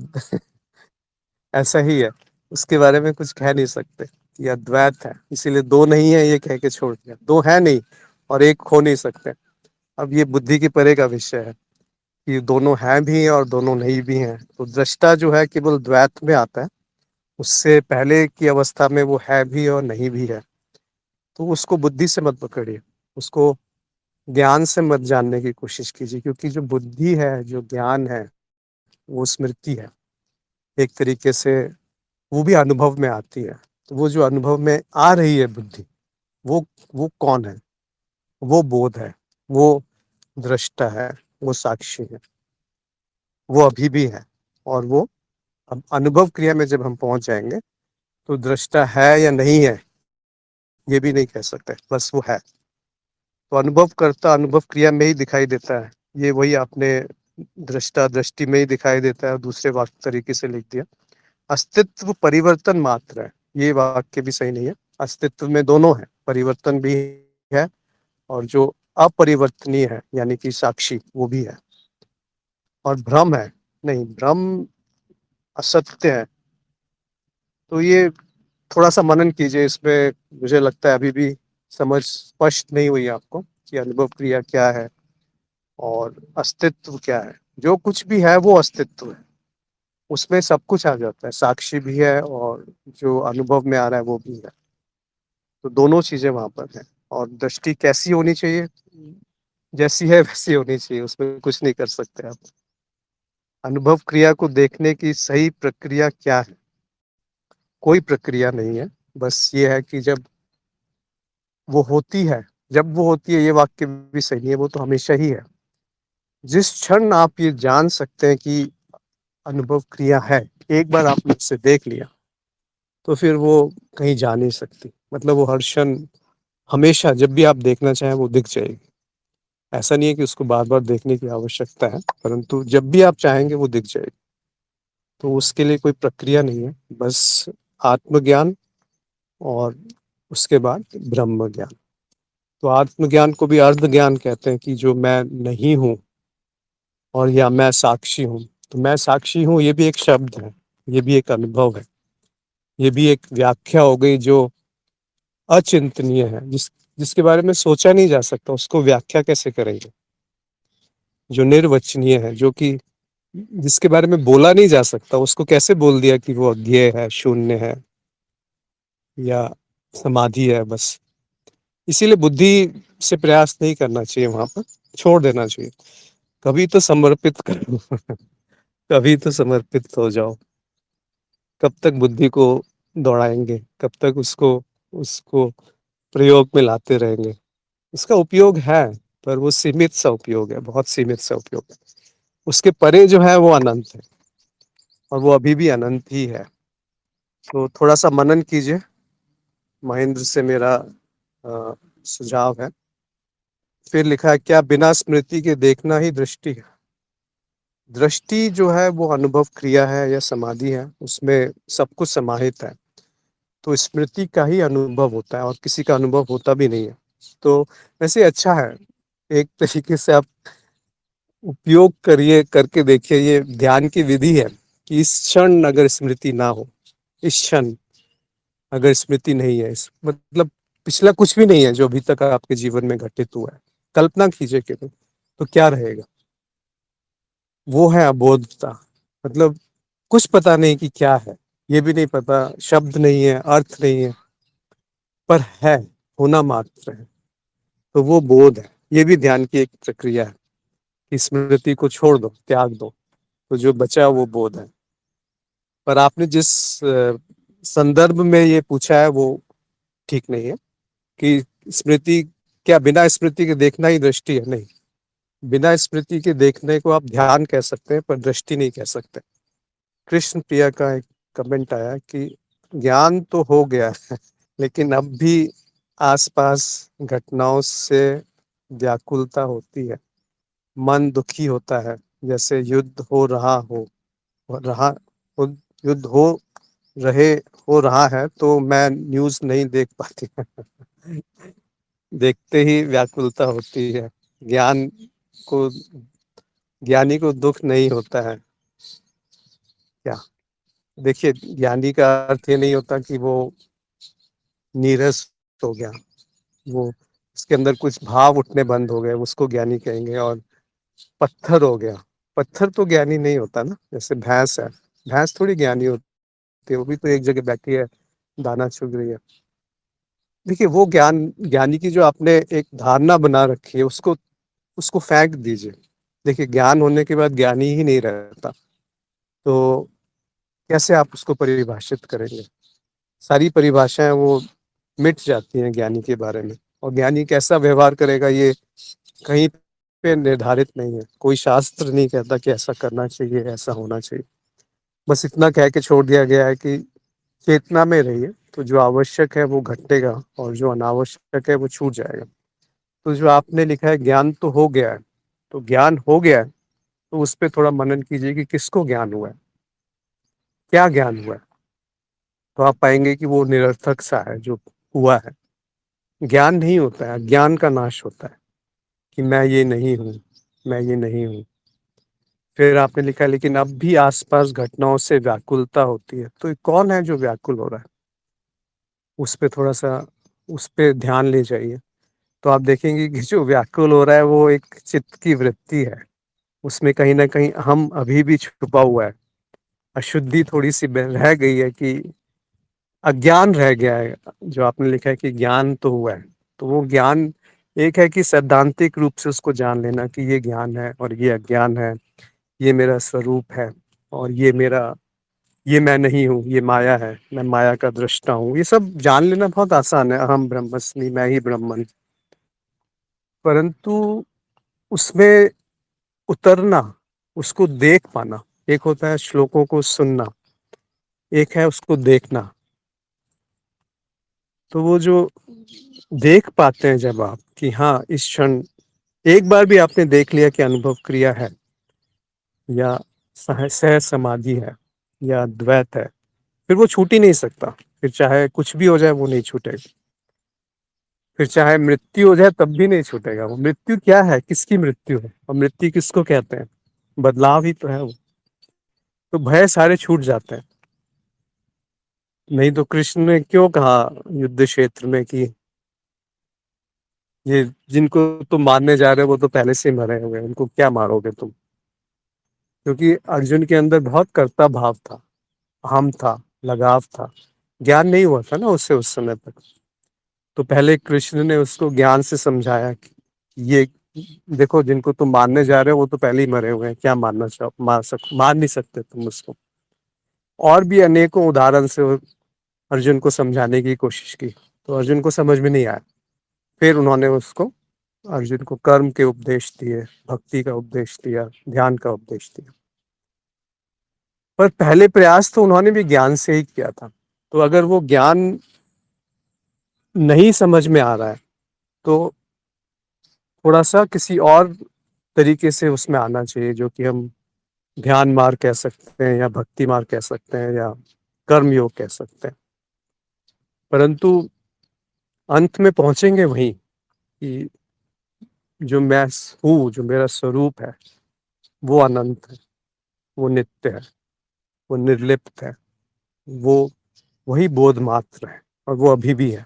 A: ऐसा ही है, उसके बारे में कुछ कह नहीं सकते। ये अद्वैत है, इसीलिए दो नहीं है ये कह के छोड़ दिया, दो है नहीं और एक हो नहीं सकते। अब ये बुद्धि के परे का विषय है कि दोनों हैं भी और दोनों नहीं भी हैं। तो दृष्टा जो है केवल द्वैत में आता है, उससे पहले की अवस्था में वो है भी और नहीं भी है। तो उसको बुद्धि से मत पकड़िए, उसको ज्ञान से मत जानने की कोशिश कीजिए, क्योंकि जो बुद्धि है, जो ज्ञान है, वो स्मृति है एक तरीके से, वो भी अनुभव में आती है। तो वो जो अनुभव में आ रही है बुद्धि, वो वो कौन है? वो बोध है, वो दृष्टा है, वो साक्षी है, वो अभी भी है। और वो अब अनुभव क्रिया में जब हम पहुंच जाएंगे तो दृष्टा है या नहीं है ये भी नहीं कह सकते, बस वो है। तो अनुभव करता अनुभव क्रिया में ही दिखाई देता है, ये वही आपने दृष्टा दृष्टि में ही दिखाई देता है, दूसरे वाक्य तरीके से लिख दिया। अस्तित्व परिवर्तन मात्र है, ये वाक्य भी सही नहीं है। अस्तित्व में दोनों है, परिवर्तन भी है और जो अपरिवर्तनीय है यानी कि साक्षी, वो भी है। और भ्रम है, नहीं, भ्रम असत्य है। तो ये थोड़ा सा मनन कीजिए इसमें, मुझे लगता है अभी भी समझ स्पष्ट नहीं हुई आपको कि अनुभव क्रिया क्या है और अस्तित्व क्या है। जो कुछ भी है वो अस्तित्व है, उसमें सब कुछ आ जाता है, साक्षी भी है और जो अनुभव में आ रहा है वो भी है। तो दोनों चीजें वहां पर हैं। और दृष्टि कैसी होनी चाहिए? जैसी है वैसी होनी चाहिए, उसमें कुछ नहीं कर सकते आप। अनुभव क्रिया को देखने की सही प्रक्रिया क्या है? कोई प्रक्रिया नहीं है, बस ये है कि जब वो होती है, जब वो होती है, ये वाक्य भी सही नहीं है, वो तो हमेशा ही है। जिस क्षण आप ये जान सकते हैं कि अनुभव क्रिया है, एक बार आपने उसे देख लिया, तो फिर वो कहीं जा नहीं सकती। मतलब वो हर क्षण, हमेशा जब भी आप देखना चाहें वो दिख जाएगी। ऐसा नहीं है कि उसको बार बार देखने की आवश्यकता है, परंतु जब भी आप चाहेंगे वो दिख जाएगी। तो उसके लिए कोई प्रक्रिया नहीं है, बस आत्मज्ञान और उसके बाद ब्रह्म ज्ञान। तो आत्मज्ञान को भी अर्ध ज्ञान कहते हैं, कि जो मैं नहीं हूँ और या मैं साक्षी हूँ। तो मैं साक्षी हूँ ये भी एक शब्द है, ये भी एक अनुभव है, ये भी एक व्याख्या हो गई जो अचिंतनीय है, जिसके बारे में सोचा नहीं जा सकता, उसको व्याख्या कैसे करेंगे? जो निर्वचनीय है, जो कि जिसके बारे में बोला नहीं जा सकता, उसको कैसे बोल दिया कि वो अज्ञेय है, शून्य है या समाधि है? बस इसीलिए बुद्धि से प्रयास नहीं करना चाहिए, वहां पर छोड़ देना चाहिए। कभी तो समर्पित करो। कभी तो समर्पित हो जाओ। कब तक बुद्धि को दौड़ाएंगे, कब तक उसको उसको प्रयोग में लाते रहेंगे? इसका उपयोग है, पर वो सीमित सा उपयोग है, बहुत सीमित सा उपयोग है। उसके परे जो है वो अनंत है। और वो अभी भी अनंत ही है। तो थोड़ा सा मनन कीजिए। महेंद्र से मेरा सुझाव है। फिर लिखा है, क्या बिना स्मृति के देखना ही दृष्टि है? दृष्टि जो है वो अनुभव क्रिया है या समाधि है, उसमें सब कुछ समाहित है। तो स्मृति का ही अनुभव होता है और किसी का अनुभव होता भी नहीं है। तो वैसे अच्छा है, एक तरीके से आप उपयोग करिए, करके देखिए। ये ध्यान की विधि है कि इस क्षण अगर स्मृति ना हो, इस क्षण अगर स्मृति नहीं है, इस मतलब पिछला कुछ भी नहीं है जो अभी तक आपके जीवन में घटित हुआ है, कल्पना कीजिए केवल, तो क्या रहेगा? वो है अबोधता। मतलब कुछ पता नहीं कि क्या है, ये भी नहीं पता, शब्द नहीं है, अर्थ नहीं है, पर है, होना मात्र है। तो वो बोध है। ये भी ध्यान की एक प्रक्रिया है कि स्मृति को छोड़ दो, त्याग दो, तो जो बचा वो बोध है। पर आपने जिस संदर्भ में ये पूछा है वो ठीक नहीं है कि स्मृति, क्या बिना स्मृति के देखना ही दृष्टि है? नहीं, बिना स्मृति के देखने को आप ध्यान कह सकते हैं पर दृष्टि नहीं कह सकते। कृष्ण प्रिया का एक कमेंट आया कि ज्ञान तो हो गया है, लेकिन अब भी आसपास घटनाओं से व्याकुलता होती है। मन दुखी होता है, जैसे युद्ध हो रहा रहा हो युद्ध रहे हो रहा है तो मैं न्यूज़ नहीं देख पाती। देखते ही व्याकुलता होती है। ज्ञान को ज्ञानी को दुख नहीं होता है क्या? देखिए, ज्ञानी का अर्थ ये नहीं होता कि वो नीरस हो गया, वो उसके अंदर कुछ भाव उठने बंद हो गए, उसको ज्ञानी कहेंगे। और पत्थर हो गया, पत्थर तो ज्ञानी नहीं होता ना। जैसे भैंस है, भैंस थोड़ी ज्ञानी होती है, वो भी तो एक जगह बैठी है, दाना चुग रही है। देखिए, वो ज्ञानी की जो आपने एक धारणा बना रखी है, उसको उसको फेंक दीजिए। देखिए, ज्ञान होने के बाद ज्ञानी ही नहीं रहता, तो कैसे आप उसको परिभाषित करेंगे? सारी परिभाषाएं वो मिट जाती हैं ज्ञानी के बारे में। और ज्ञानी कैसा व्यवहार करेगा, ये कहीं पे निर्धारित नहीं है। कोई शास्त्र नहीं कहता कि ऐसा करना चाहिए, ऐसा होना चाहिए। बस इतना कह के छोड़ दिया गया है कि चेतना में रहिए, तो जो आवश्यक है वो घटेगा और जो अनावश्यक है वो छूट जाएगा। तो जो आपने लिखा है ज्ञान तो हो गया है, तो ज्ञान हो गया है, तो उस पर थोड़ा मनन कीजिए कि किसको ज्ञान हुआ है, क्या ज्ञान हुआ है। तो आप पाएंगे कि वो निरर्थक सा है जो हुआ है। ज्ञान नहीं होता है, ज्ञान का नाश होता है कि मैं ये नहीं हूँ, मैं ये नहीं हूँ। फिर आपने लिखा, लेकिन अब भी आसपास घटनाओं से व्याकुलता होती है। तो ये कौन है जो व्याकुल हो रहा है? उस पे थोड़ा सा, उस पे ध्यान ले जाइए। तो आप देखेंगे कि जो व्याकुल हो रहा है वो एक चित्त की वृत्ति है। उसमें कहीं ना कहीं हम अभी भी छुपा हुआ है। अशुद्धि थोड़ी सी रह गई है कि अज्ञान रह गया है। जो आपने लिखा है कि ज्ञान तो हुआ है, तो वो ज्ञान एक है कि सैद्धांतिक रूप से उसको जान लेना कि ये ज्ञान है और ये अज्ञान है, ये मेरा स्वरूप है और ये मैं नहीं हूँ, ये माया है, मैं माया का दृष्टा हूँ। ये सब जान लेना बहुत आसान है, अहम ब्रह्मस्मि, मैं ही ब्रह्मन। परंतु उसमें उतरना, उसको देख पाना, एक होता है श्लोकों को सुनना, एक है उसको देखना। तो वो जो देख पाते हैं जब आप कि हाँ, इस क्षण एक बार भी आपने देख लिया कि अनुभव क्रिया है या सह समाधि है या द्वैत है, फिर वो छूट ही नहीं सकता। फिर चाहे कुछ भी हो जाए वो नहीं छूटेगा। फिर चाहे मृत्यु हो जाए तब भी नहीं छूटेगा। वो मृत्यु क्या है, किसकी मृत्यु है, और मृत्यु किसको कहते हैं? बदलाव ही तो है वो। तो भय सारे छूट जाते हैं। नहीं तो कृष्ण ने क्यों कहा युद्ध क्षेत्र में कि ये जिनको तुम मारने जा रहे हो वो तो पहले से ही मरे हुए हैं, उनको क्या मारोगे तुम? क्योंकि अर्जुन के अंदर बहुत कर्ता भाव था, अहम था, लगाव था। ज्ञान नहीं हुआ था ना उससे उस समय तक। तो पहले कृष्ण ने उसको ज्ञान से समझाया कि ये देखो, जिनको तुम मारने जा रहे हो वो तो पहले ही मरे हुए हैं, क्या मारना चाहो, मार नहीं सकते तुम उसको। और भी अनेकों उदाहरण से वो अर्जुन को समझाने की कोशिश की, तो अर्जुन को समझ में नहीं आया। फिर उन्होंने उसको, अर्जुन को कर्म के उपदेश दिए, भक्ति का उपदेश दिया, ध्यान का उपदेश दिया। पर पहले प्रयास तो उन्होंने भी ज्ञान से ही किया था। तो अगर वो ज्ञान नहीं समझ में आ रहा है तो थोड़ा सा किसी और तरीके से उसमें आना चाहिए, जो कि हम ध्यान मार्ग कह सकते हैं या भक्ति मार्ग कह सकते हैं या कर्म योग कह सकते हैं। परंतु अंत में पहुंचेंगे वहीं कि जो मैं हूँ, जो मेरा स्वरूप है, वो अनंत है, वो नित्य है, वो निर्लिप्त है, वो वही बोध मात्र है, और वो अभी भी है।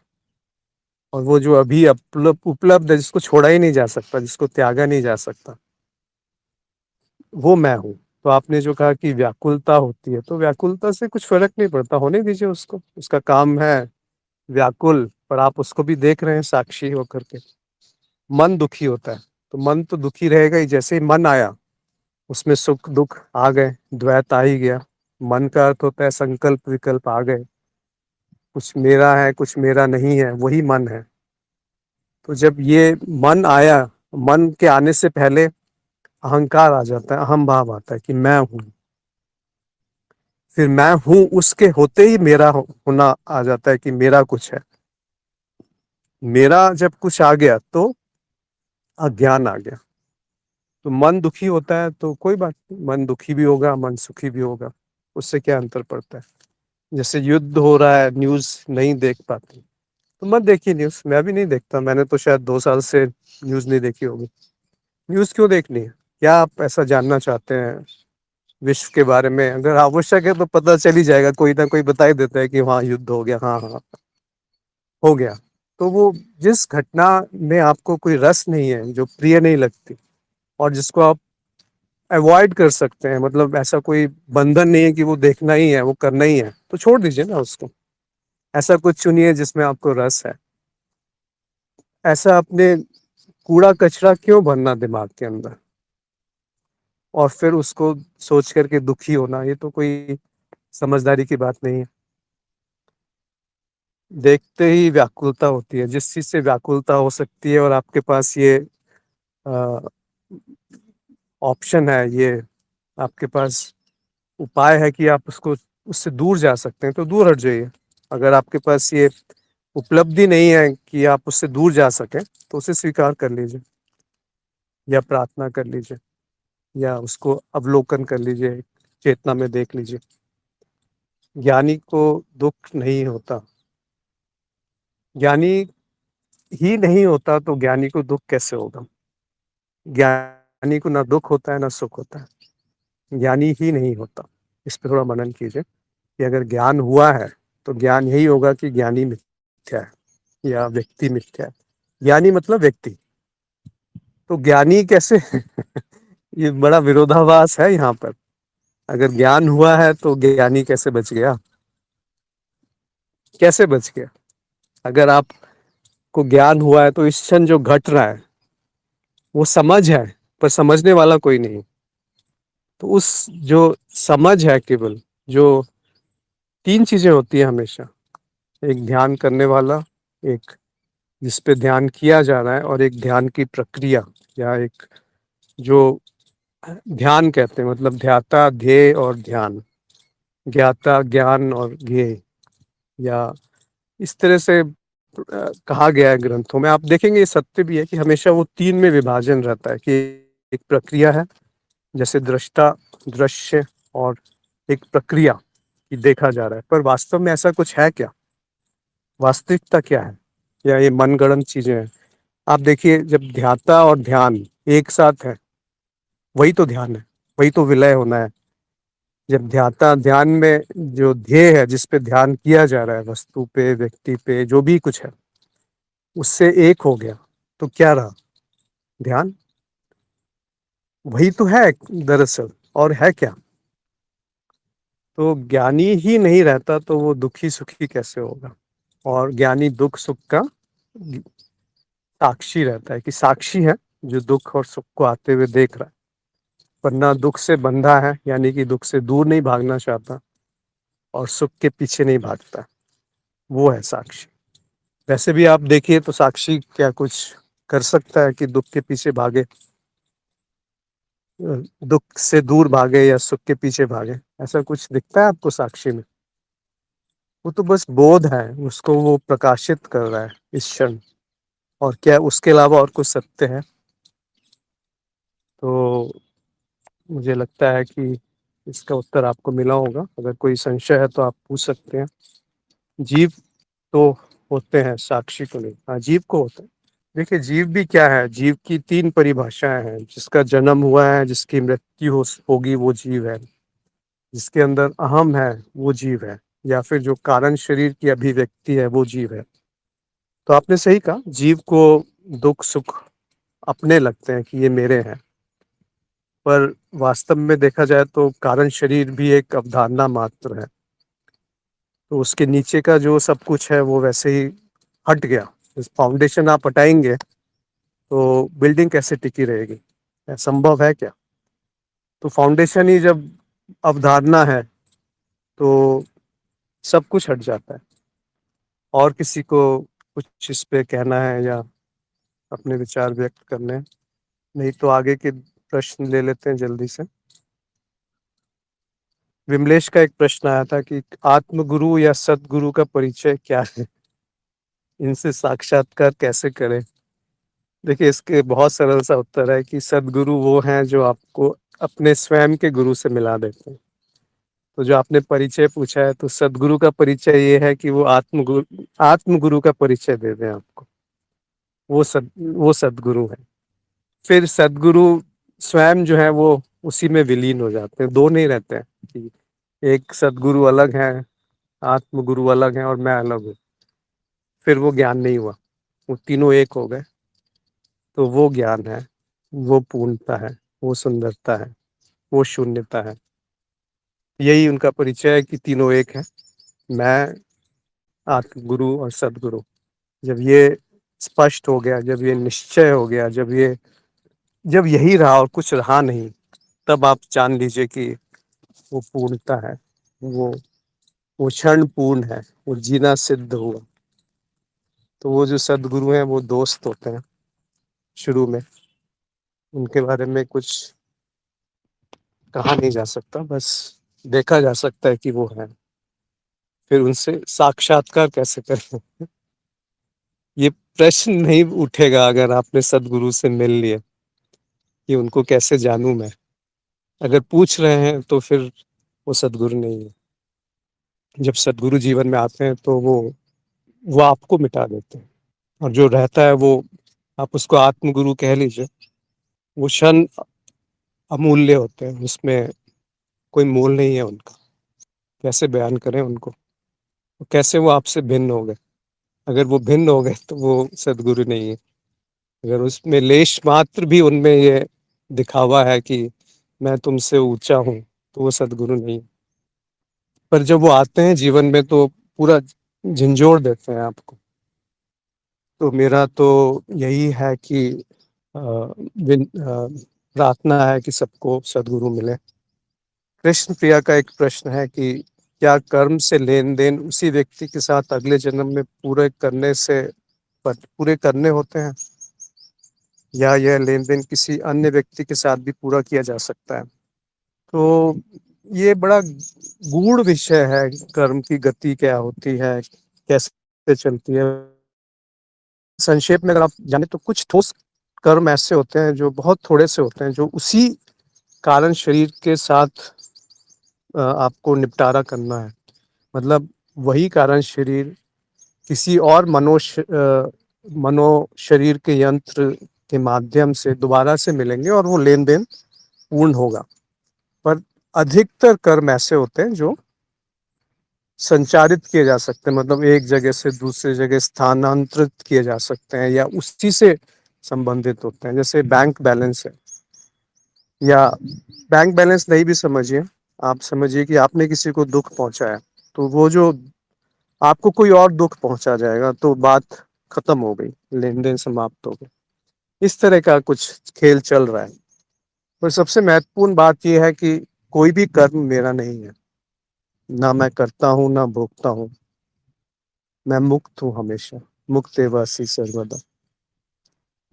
A: और वो जो अभी उपलब्ध है, जिसको छोड़ा ही नहीं जा सकता, जिसको त्यागा नहीं जा सकता, वो मैं हूँ। तो आपने जो कहा कि व्याकुलता होती है, तो व्याकुलता से कुछ फर्क नहीं पड़ता, होने दीजिए उसको, उसका काम है व्याकुल, पर आप उसको भी देख रहे हैं साक्षी होकर के। मन दुखी होता है तो मन तो दुखी रहेगा ही, जैसे ही मन आया उसमें सुख दुख आ गए, द्वैत आ ही गया। मन का अर्थ होता है संकल्प विकल्प आ गए, कुछ मेरा है कुछ मेरा नहीं है, वही मन है। तो जब ये मन आया, मन के आने से पहले अहंकार आ जाता है, अहम भाव आता है कि मैं हूँ। फिर मैं हूँ उसके होते ही मेरा होना आ जाता है कि मेरा कुछ है। मेरा जब कुछ आ गया तो अज्ञान आ गया। तो मन दुखी होता है तो कोई बात नहीं, मन दुखी भी होगा, मन सुखी भी होगा, उससे क्या अंतर पड़ता है। जैसे युद्ध हो रहा है, न्यूज़ नहीं देख पाते तो मत देखिए न्यूज़। मैं भी नहीं देखता, मैंने तो शायद 2 साल से न्यूज़ नहीं देखी होगी। न्यूज़ क्यों देखनी है? क्या आप ऐसा जानना चाहते हैं विश्व के बारे में? अगर आवश्यक है तो पता चल ही जाएगा, कोई ना कोई बता ही देता है कि वहाँ युद्ध हो गया, हाँ हाँ हो गया। तो वो जिस घटना में आपको कोई रस नहीं है, जो प्रिय नहीं लगती, और जिसको आप अवॉइड कर सकते हैं, मतलब ऐसा कोई बंधन नहीं है कि वो देखना ही है, वो करना ही है, तो छोड़ दीजिए ना उसको। ऐसा कुछ चुनिए जिसमें आपको रस है। ऐसा अपने कूड़ा कचरा क्यों भरना दिमाग के अंदर, और फिर उसको सोच करके दुखी होना, ये तो कोई समझदारी की बात नहीं है। देखते ही व्याकुलता होती है, जिस चीज से व्याकुलता हो सकती है और आपके पास ये ऑप्शन है, ये आपके पास उपाय है कि आप उसको उससे दूर जा सकते हैं, तो दूर हट जाइए। अगर आपके पास ये उपलब्धि नहीं है कि आप उससे दूर जा सकें, तो उसे स्वीकार कर लीजिए, या प्रार्थना कर लीजिए, या उसको अवलोकन कर लीजिए, चेतना में देख लीजिए। ज्ञानी को दुख नहीं होता। ज्ञानी ही नहीं होता तो ज्ञानी को दुख कैसे होगा? ज्ञानी को ना दुख होता है ना सुख होता है, ज्ञानी ही नहीं होता। इस पे थोड़ा मनन कीजिए कि अगर ज्ञान हुआ है तो ज्ञान यही होगा कि ज्ञानी मिथ्या है या व्यक्ति मिथ्या है। ज्ञानी मतलब व्यक्ति, तो ज्ञानी कैसे ये बड़ा विरोधाभास है यहाँ पर। अगर ज्ञान हुआ है तो ज्ञानी कैसे बच गया? कैसे बच गया? अगर आपको ज्ञान हुआ है तो इस क्षण जो घट रहा है वो समझ है, पर समझने वाला कोई नहीं। तो उस जो समझ है, केवल जो तीन चीजें होती है हमेशा, एक ध्यान करने वाला, एक जिस पे ध्यान किया जा रहा है, और एक ध्यान की प्रक्रिया, या एक जो ध्यान कहते हैं, मतलब ध्याता ध्येय और ध्यान, ज्ञाता ज्ञान और ज्ञेय, या इस तरह से कहा गया है ग्रंथों में। आप देखेंगे ये सत्य भी है कि हमेशा वो तीन में विभाजन रहता है, कि एक प्रक्रिया है, जैसे दृष्टा दृश्य, और एक प्रक्रिया कि देखा जा रहा है, पर वास्तव में ऐसा कुछ है क्या? वास्तविकता क्या है, या ये मनगढ़ंत चीजें हैं? आप देखिए, जब ध्याता और ध्यान एक साथ है, वही तो ध्यान है, वही तो विलय होना है। जब ध्याता ध्यान में जो ध्येय है, जिस पे ध्यान किया जा रहा है, वस्तु पे, व्यक्ति पे, जो भी कुछ है, उससे एक हो गया, तो क्या रहा? ध्यान। वही तो है दरअसल, और है क्या? तो ज्ञानी ही नहीं रहता तो वो दुखी सुखी कैसे होगा? और ज्ञानी दुख सुख का साक्षी रहता है, कि साक्षी है जो दुख और सुख को आते हुए देख रहा है, पर ना दुख से बंधा है, यानी कि दुख से दूर नहीं भागना चाहता, और सुख के पीछे नहीं भागता। वो है साक्षी। वैसे भी आप देखिए तो साक्षी क्या कुछ कर सकता है कि दुख के पीछे भागे? दुख से दूर भागे या सुख के पीछे भागे, ऐसा कुछ दिखता है आपको साक्षी में? वो तो बस बोध है, उसको वो प्रकाशित कर रहा है इस क्षण। और क्या उसके अलावा और कुछ सत्य है? तो मुझे लगता है कि इसका उत्तर आपको मिला होगा। अगर कोई संशय है तो आप पूछ सकते हैं। जीव तो होते हैं, साक्षी को नहीं। हाँ, जीव को होते हैं। देखिए, जीव भी क्या है? जीव की तीन परिभाषाएं हैं। जिसका जन्म हुआ है, जिसकी मृत्यु होगी, वो जीव है। जिसके अंदर अहम है, वो जीव है। या फिर जो कारण शरीर की अभिव्यक्ति है, वो जीव है। तो आपने सही कहा, जीव को दुख सुख अपने लगते हैं कि ये मेरे हैं। पर वास्तव में देखा जाए तो कारण शरीर भी एक अवधारणा मात्र है। तो उसके नीचे का जो सब कुछ है वो वैसे ही हट गया। इस फाउंडेशन आप हटाएंगे तो बिल्डिंग कैसे टिकी रहेगी? संभव है क्या? तो फाउंडेशन ही जब अवधारणा है तो सब कुछ हट जाता है। और किसी को कुछ इस पे कहना है या अपने विचार व्यक्त करने हैं? नहीं तो आगे के प्रश्न ले लेते हैं जल्दी से। विमलेश का एक प्रश्न आया था कि आत्मगुरु या सदगुरु का परिचय क्या है, इनसे साक्षात्कार कैसे करें? देखिए, इसके बहुत सरल सा उत्तर है कि सदगुरु वो हैं जो आपको अपने स्वयं के गुरु से मिला देते हैं। तो जो आपने परिचय पूछा है, तो सदगुरु का परिचय ये है कि वो आत्मगुरु का परिचय दे दें आपको। वो सदगुरु है। फिर सदगुरु स्वयं जो है वो उसी में विलीन हो जाते हैं। दो नहीं रहते हैं कि एक सदगुरु अलग है, आत्मगुरु अलग है और मैं अलग हूँ। फिर वो ज्ञान नहीं हुआ। वो तीनों एक हो गए। तो वो ज्ञान है, वो पूर्णता है, वो सुंदरता है, वो शून्यता है। यही उनका परिचय है कि तीनों एक है। मैं, आत्मगुरु और सदगुरु। जब ये स्पष्ट हो गया, जब ये निश्चय हो गया, जब यही रहा और कुछ रहा नहीं, तब आप जान लीजिए कि वो पूर्णता है। वो वो क्षण पूर्ण है। वो जीना सिद्ध हुआ। तो वो जो सदगुरु हैं वो दोस्त होते हैं शुरू में। उनके बारे में कुछ कहा नहीं जा सकता, बस देखा जा सकता है कि वो है। फिर उनसे साक्षात्कार कैसे करें, ये प्रश्न नहीं उठेगा अगर आपने सदगुरु से मिल लिया कि उनको कैसे जानूं मैं। अगर पूछ रहे हैं तो फिर वो सदगुरु नहीं है। जब सदगुरु जीवन में आते हैं तो वो आपको मिटा देते हैं। और जो रहता है वो, आप उसको आत्मगुरु कह लीजिए। वो क्षण अमूल्य होते हैं, उसमें कोई मोल नहीं है उनका। कैसे बयान करें उनको? कैसे वो आपसे भिन्न हो गए? अगर वो भिन्न हो गए तो वो सदगुरु नहीं है। अगर उसमें लेश मात्र भी उनमें ये दिखावा है कि मैं तुमसे ऊंचा हूँ, तो वो सदगुरु नहीं है। पर जब वो आते हैं जीवन में तो पूरा झंझोड़ देते हैं आपको। तो मेरा तो यही है कि प्रार्थना है कि सबको सदगुरु मिले। कृष्ण प्रिया का एक प्रश्न है कि क्या कर्म से लेन देन उसी व्यक्ति के साथ अगले जन्म में पूरे करने होते हैं, या यह लेन देन किसी अन्य व्यक्ति के साथ भी पूरा किया जा सकता है? तो ये बड़ा गूढ़ विषय है। कर्म की गति क्या होती है, कैसे चलती है? संक्षेप में अगर आप जाने तो कुछ ठोस कर्म ऐसे होते हैं जो बहुत थोड़े से होते हैं, जो उसी कारण शरीर के साथ आपको निपटारा करना है। मतलब वही कारण शरीर किसी और मनो शरीर के यंत्र के माध्यम से दोबारा से मिलेंगे और वो लेन देन पूर्ण होगा। पर अधिकतर कर्म ऐसे होते हैं जो संचारित किए जा सकते हैं, मतलब एक जगह से दूसरी जगह स्थानांतरित किए जा सकते हैं या उसी से संबंधित होते हैं। जैसे बैंक बैलेंस है, या बैंक बैलेंस नहीं भी समझिए, आप समझिए कि आपने किसी को दुख पहुंचाया, तो वो जो आपको कोई और दुख पहुंचा जाएगा तो बात खत्म हो गई, लेन देन समाप्त हो गई। इस तरह का कुछ खेल चल रहा है। पर सबसे महत्वपूर्ण बात यह है कि कोई भी कर्म मेरा नहीं है। ना मैं करता हूँ ना भोगता हूँ। मैं मुक्त हूँ हमेशा। मुक्त एव असि सर्वदा।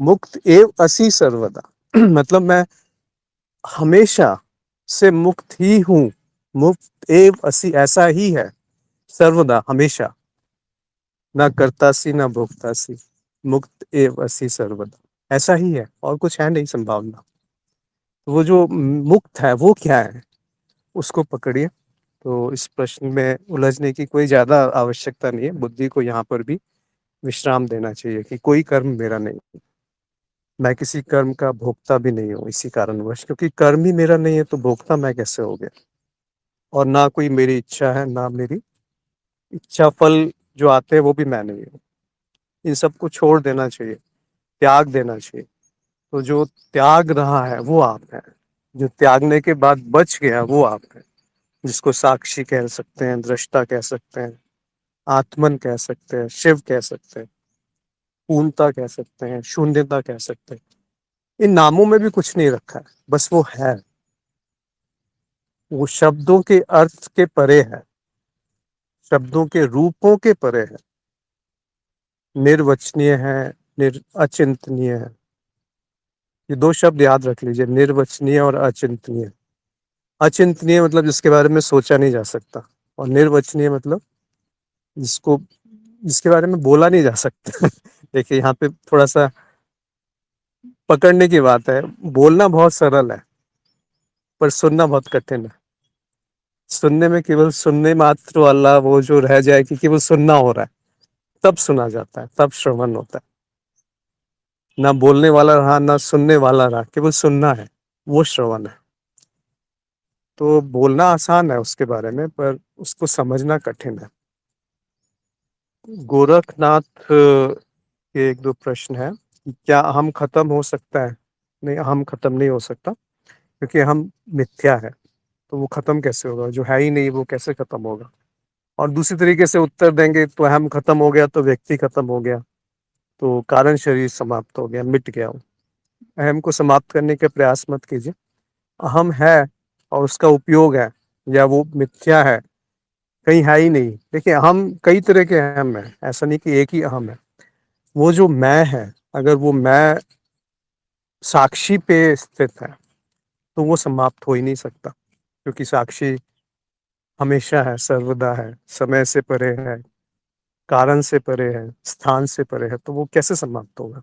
A: मुक्त एव असि सर्वदा मतलब मैं हमेशा से मुक्त ही हूँ, मुक्त एव असी ऐसा ही है सर्वदा हमेशा, ना करतासी ना भोगतासी, मुक्त एव असी सर्वदा, ऐसा ही है और कुछ है नहीं संभावना। वो जो मुक्त है वो क्या है, उसको पकड़िए। तो इस प्रश्न में उलझने की कोई ज्यादा आवश्यकता नहीं है, बुद्धि को यहाँ पर भी विश्राम देना चाहिए कि कोई कर्म मेरा नहीं, मैं किसी कर्म का भोक्ता भी नहीं हूँ इसी कारणवश, क्योंकि कर्म ही मेरा नहीं है तो भोक्ता मैं कैसे हो गया। और ना कोई मेरी इच्छा है, ना मेरी इच्छा फल जो आते हैं वो भी मैं नहीं हूँ। इन सबको छोड़ देना चाहिए, त्याग देना चाहिए। तो जो त्याग रहा है वो आप है, जो त्यागने के बाद बच गया वो आप है, जिसको साक्षी कह सकते हैं, दृष्टा कह सकते हैं, आत्मन कह सकते हैं, शिव कह सकते हैं, पूर्णता कह सकते हैं, शून्यता कह सकते हैं। इन नामों में भी कुछ नहीं रखा है, बस वो है। वो शब्दों के अर्थ के परे है, शब्दों के रूपों के परे है, निर्वचनीय है, अचिंतनीय है। ये दो शब्द याद रख लीजिए, निर्वचनीय और अचिंतनीय। अचिंतनीय मतलब जिसके बारे में सोचा नहीं जा सकता, और निर्वचनीय मतलब जिसको जिसके बारे में बोला नहीं जा सकता। देखिए यहाँ पे थोड़ा सा पकड़ने की बात है, बोलना बहुत सरल है पर सुनना बहुत कठिन है। सुनने में केवल सुनने मात्र वाला वो जो रह जाए कि केवल सुनना हो रहा है, तब सुना जाता है, तब श्रवण होता है। ना बोलने वाला रहा ना सुनने वाला रहा, केवल सुनना है, वो श्रवण है। तो बोलना आसान है उसके बारे में, पर उसको समझना कठिन है। गोरखनाथ के एक दो प्रश्न है कि क्या हम खत्म हो सकता है। नहीं, हम खत्म नहीं हो सकता, क्योंकि हम मिथ्या है। तो वो खत्म कैसे होगा, जो है ही नहीं वो कैसे खत्म होगा। और दूसरी तरीके से उत्तर देंगे तो अहम खत्म हो गया तो व्यक्ति खत्म हो गया, तो कारण शरीर समाप्त हो गया, मिट गया वो। अहम को समाप्त करने के प्रयास मत कीजिए। अहम है और उसका उपयोग है, या वो मिथ्या है, कहीं है ही नहीं। देखिए हम कई तरह के अहम है, ऐसा नहीं कि एक ही अहम है। वो जो मैं है, अगर वो मैं साक्षी पे स्थित है तो वो समाप्त हो ही नहीं सकता, क्योंकि साक्षी हमेशा है, सर्वदा है, समय से परे है, कारण से परे है, स्थान से परे है, तो वो कैसे समाप्त होगा।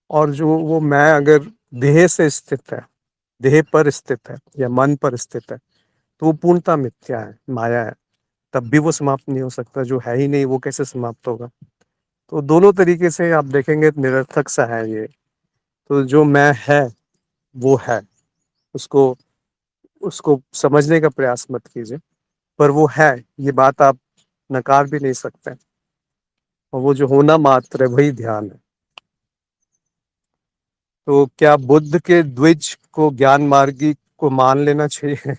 A: और जो वो मैं अगर देह से स्थित है, देह पर स्थित है या मन पर स्थित है, तो वो पूर्णता मिथ्या है, माया है, तब भी वो समाप्त नहीं हो सकता। जो है ही नहीं वो कैसे समाप्त होगा। तो दोनों तरीके से आप देखेंगे निरर्थक सा है ये। तो जो मैं है वो है, उसको उसको समझने का प्रयास मत कीजिए, पर वो है, ये बात आप नकार भी नहीं सकते। और वो जो होना मात्र है वही ध्यान है। तो क्या बुद्ध के द्विज को ज्ञान मार्गी को मान लेना चाहिए।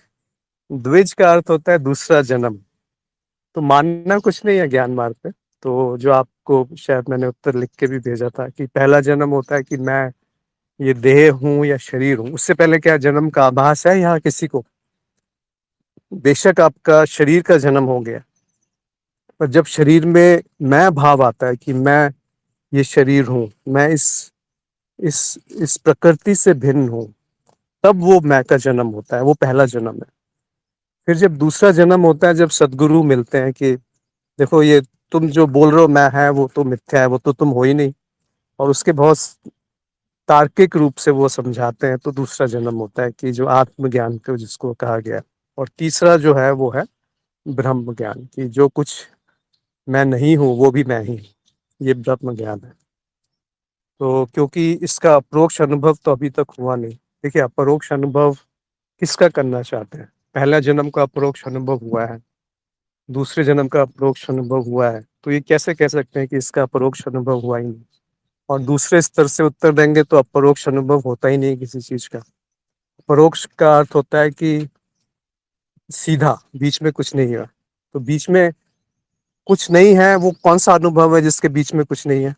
A: द्विज का अर्थ होता है दूसरा जन्म। तो मानना कुछ नहीं है ज्ञान मार्ग पे। तो जो आपको शायद मैंने उत्तर लिख के भी भेजा था कि पहला जन्म होता है कि मैं ये देह हूँ या शरीर हूँ, उससे पहले क्या जन्म का आभास है यहाँ किसी को। बेशक आपका शरीर का जन्म हो गया, पर जब शरीर में मैं भाव आता है कि मैं ये शरीर हूँ, मैं इस प्रकृति से भिन्न हूँ, तब वो मैं का जन्म होता है, वो पहला जन्म है। फिर जब दूसरा जन्म होता है, जब सदगुरु मिलते हैं कि देखो ये तुम जो बोल रहे हो मैं है, वो तो मिथ्या है, वो तो तुम हो ही नहीं। और उसके बहुत तार्किक रूप से वो समझाते हैं, तो दूसरा जन्म होता है कि जो आत्मज्ञान को जिसको कहा गया। और तीसरा जो है वो है ब्रह्म ज्ञान, कि जो कुछ मैं नहीं हूँ वो भी मैं ही हूँ, ये ब्रह्म ज्ञान है। तो क्योंकि इसका अप्रोक्ष अनुभव तो अभी तक हुआ नहीं। देखिए अपरोक्ष अनुभव किसका करना चाहते हैं। पहला जन्म का अपरोक्ष अनुभव हुआ है, दूसरे जन्म का अपरोक्ष अनुभव हुआ है, तो ये कैसे कह सकते हैं कि इसका अपरोक्ष अनुभव हुआ ही नहीं। और दूसरे स्तर से उत्तर देंगे तो अपरोक्ष अनुभव होता ही नहीं किसी चीज का। परोक्ष का अर्थ होता है कि सीधा, बीच में कुछ नहीं है। तो बीच में कुछ नहीं है, वो कौन सा अनुभव है जिसके बीच में कुछ नहीं है।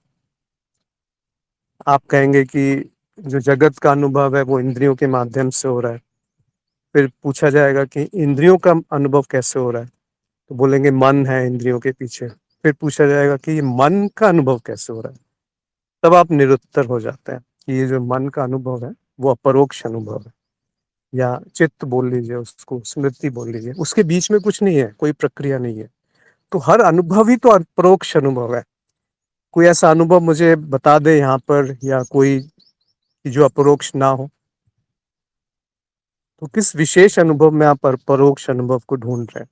A: आप कहेंगे कि जो जगत का अनुभव है वो इंद्रियों के माध्यम से हो रहा है। फिर पूछा जाएगा कि इंद्रियों का अनुभव कैसे हो रहा है, तो बोलेंगे मन है इंद्रियों के पीछे। फिर पूछा जाएगा कि ये मन का अनुभव कैसे हो रहा है, तब आप निरुत्तर हो जाते हैं कि ये जो मन का अनुभव है वो अपरोक्ष अनुभव है। या चित्त बोल लीजिए, उसको स्मृति बोल लीजिए, उसके बीच में कुछ नहीं है, कोई प्रक्रिया नहीं है। तो हर अनुभव ही तो परोक्ष अनुभव है। कोई ऐसा अनुभव मुझे बता दे यहाँ पर, या कोई जो अपरोक्ष ना हो। तो किस विशेष अनुभव में आप परोक्ष अनुभव को ढूंढ रहे हैं?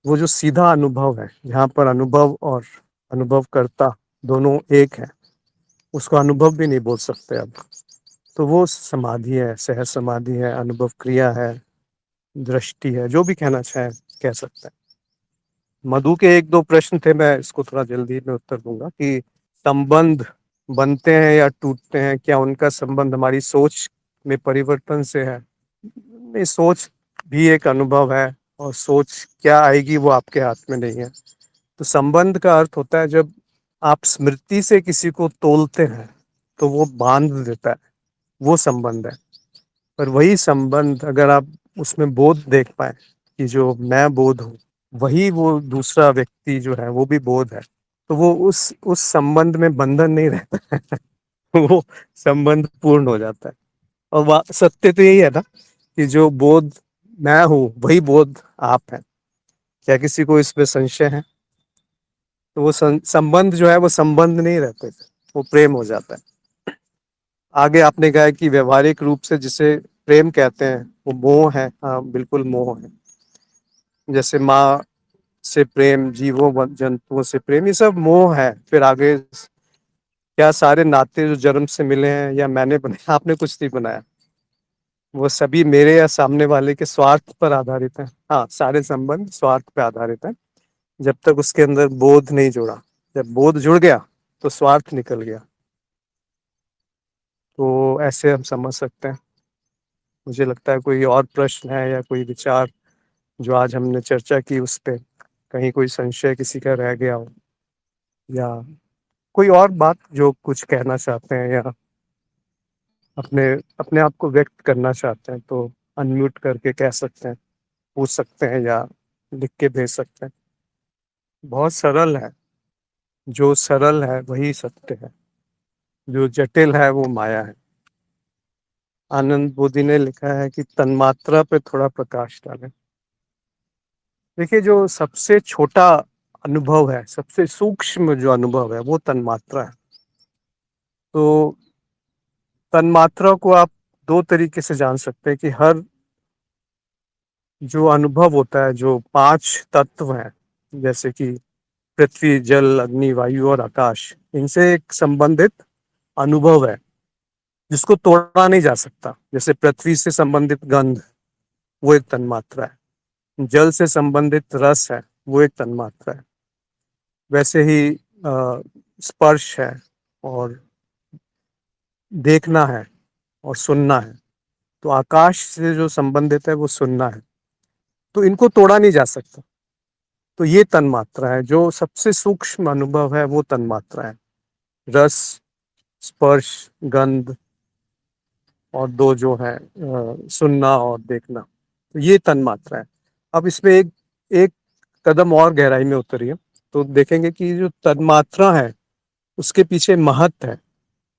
A: वो जो सीधा अनुभव है, जहाँ पर अनुभव और अनुभवकर्ता दोनों एक है, उसको अनुभव भी नहीं बोल सकते अब। तो वो समाधि है, सहज समाधि है, अनुभव क्रिया है, दृष्टि है, जो भी कहना चाहे कह सकते हैं। मधु के एक दो प्रश्न थे, मैं इसको थोड़ा जल्दी में उत्तर दूंगा कि संबंध बनते हैं या टूटते हैं, क्या उनका संबंध हमारी सोच में परिवर्तन से है? नहीं, सोच भी एक अनुभव है, और सोच क्या आएगी वो आपके हाथ में नहीं है। तो संबंध का अर्थ होता है जब आप स्मृति से किसी को तोलते हैं तो वो बांध देता है, वो संबंध है। पर वही संबंध अगर आप उसमें बोध देख पाए कि जो मैं बोध हूँ, वही वो दूसरा व्यक्ति जो है वो भी बोध है, तो वो उस संबंध में बंधन नहीं रहता है। वो संबंध पूर्ण हो जाता है। और सत्य तो यही है ना, कि जो बोध मैं हूँ वही बोध आप है। क्या किसी को इसमें संशय है? तो वो संबंध जो है वो संबंध नहीं रहते, वो प्रेम हो जाता है। आगे आपने कहा कि व्यवहारिक रूप से जिसे प्रेम कहते हैं वो मोह है। हाँ, बिल्कुल मोह है। जैसे माँ से प्रेम, जीवों जंतुओं से प्रेम, ये सब मोह है। फिर आगे क्या सारे नाते जो जन्म से मिले हैं या मैंने बनाया, आपने कुछ नहीं बनाया, वो सभी मेरे या सामने वाले के स्वार्थ पर आधारित है। हाँ, सारे संबंध स्वार्थ पे आधारित है, जब तक उसके अंदर बोध नहीं जुड़ा। जब बोध जुड़ गया तो स्वार्थ निकल गया। तो ऐसे हम समझ सकते हैं। मुझे लगता है कोई और प्रश्न है या कोई विचार जो आज हमने चर्चा की उस पे कहीं कोई संशय किसी का रह गया हो, या कोई और बात जो कुछ कहना चाहते हैं, या अपने अपने आप को व्यक्त करना चाहते हैं, तो अनम्यूट करके कह सकते हैं, पूछ सकते हैं, या लिख के भेज सकते हैं। बहुत सरल है। जो सरल है वही सत्य है, जो जटिल है वो माया है। आनंद बोधि ने लिखा है कि तन्मात्रा पे थोड़ा प्रकाश डालें। देखिए, जो सबसे छोटा अनुभव है, सबसे सूक्ष्म जो अनुभव है, वो तन्मात्रा है। तो तन्मात्रा को आप दो तरीके से जान सकते हैं कि हर जो अनुभव होता है, जो पांच तत्व हैं, जैसे कि पृथ्वी, जल, अग्नि, वायु और आकाश, इनसे एक संबंधित अनुभव है जिसको तोड़ा नहीं जा सकता। जैसे पृथ्वी से संबंधित गंध, वो एक तन्मात्रा है। जल से संबंधित रस है, वो एक तन्मात्रा है। वैसे ही स्पर्श है, और देखना है, और सुनना है। तो आकाश से जो संबंधित है वो सुनना है। तो इनको तोड़ा नहीं जा सकता। तो ये तन्मात्रा है, जो सबसे सूक्ष्म अनुभव है वो तन्मात्रा है। रस, स्पर्श, गंध, और दो जो है सुनना और देखना, तो ये तन्मात्रा है। अब इसमें एक एक कदम और गहराई में उतरिए, तो देखेंगे कि जो तन्मात्रा है उसके पीछे महत्व है।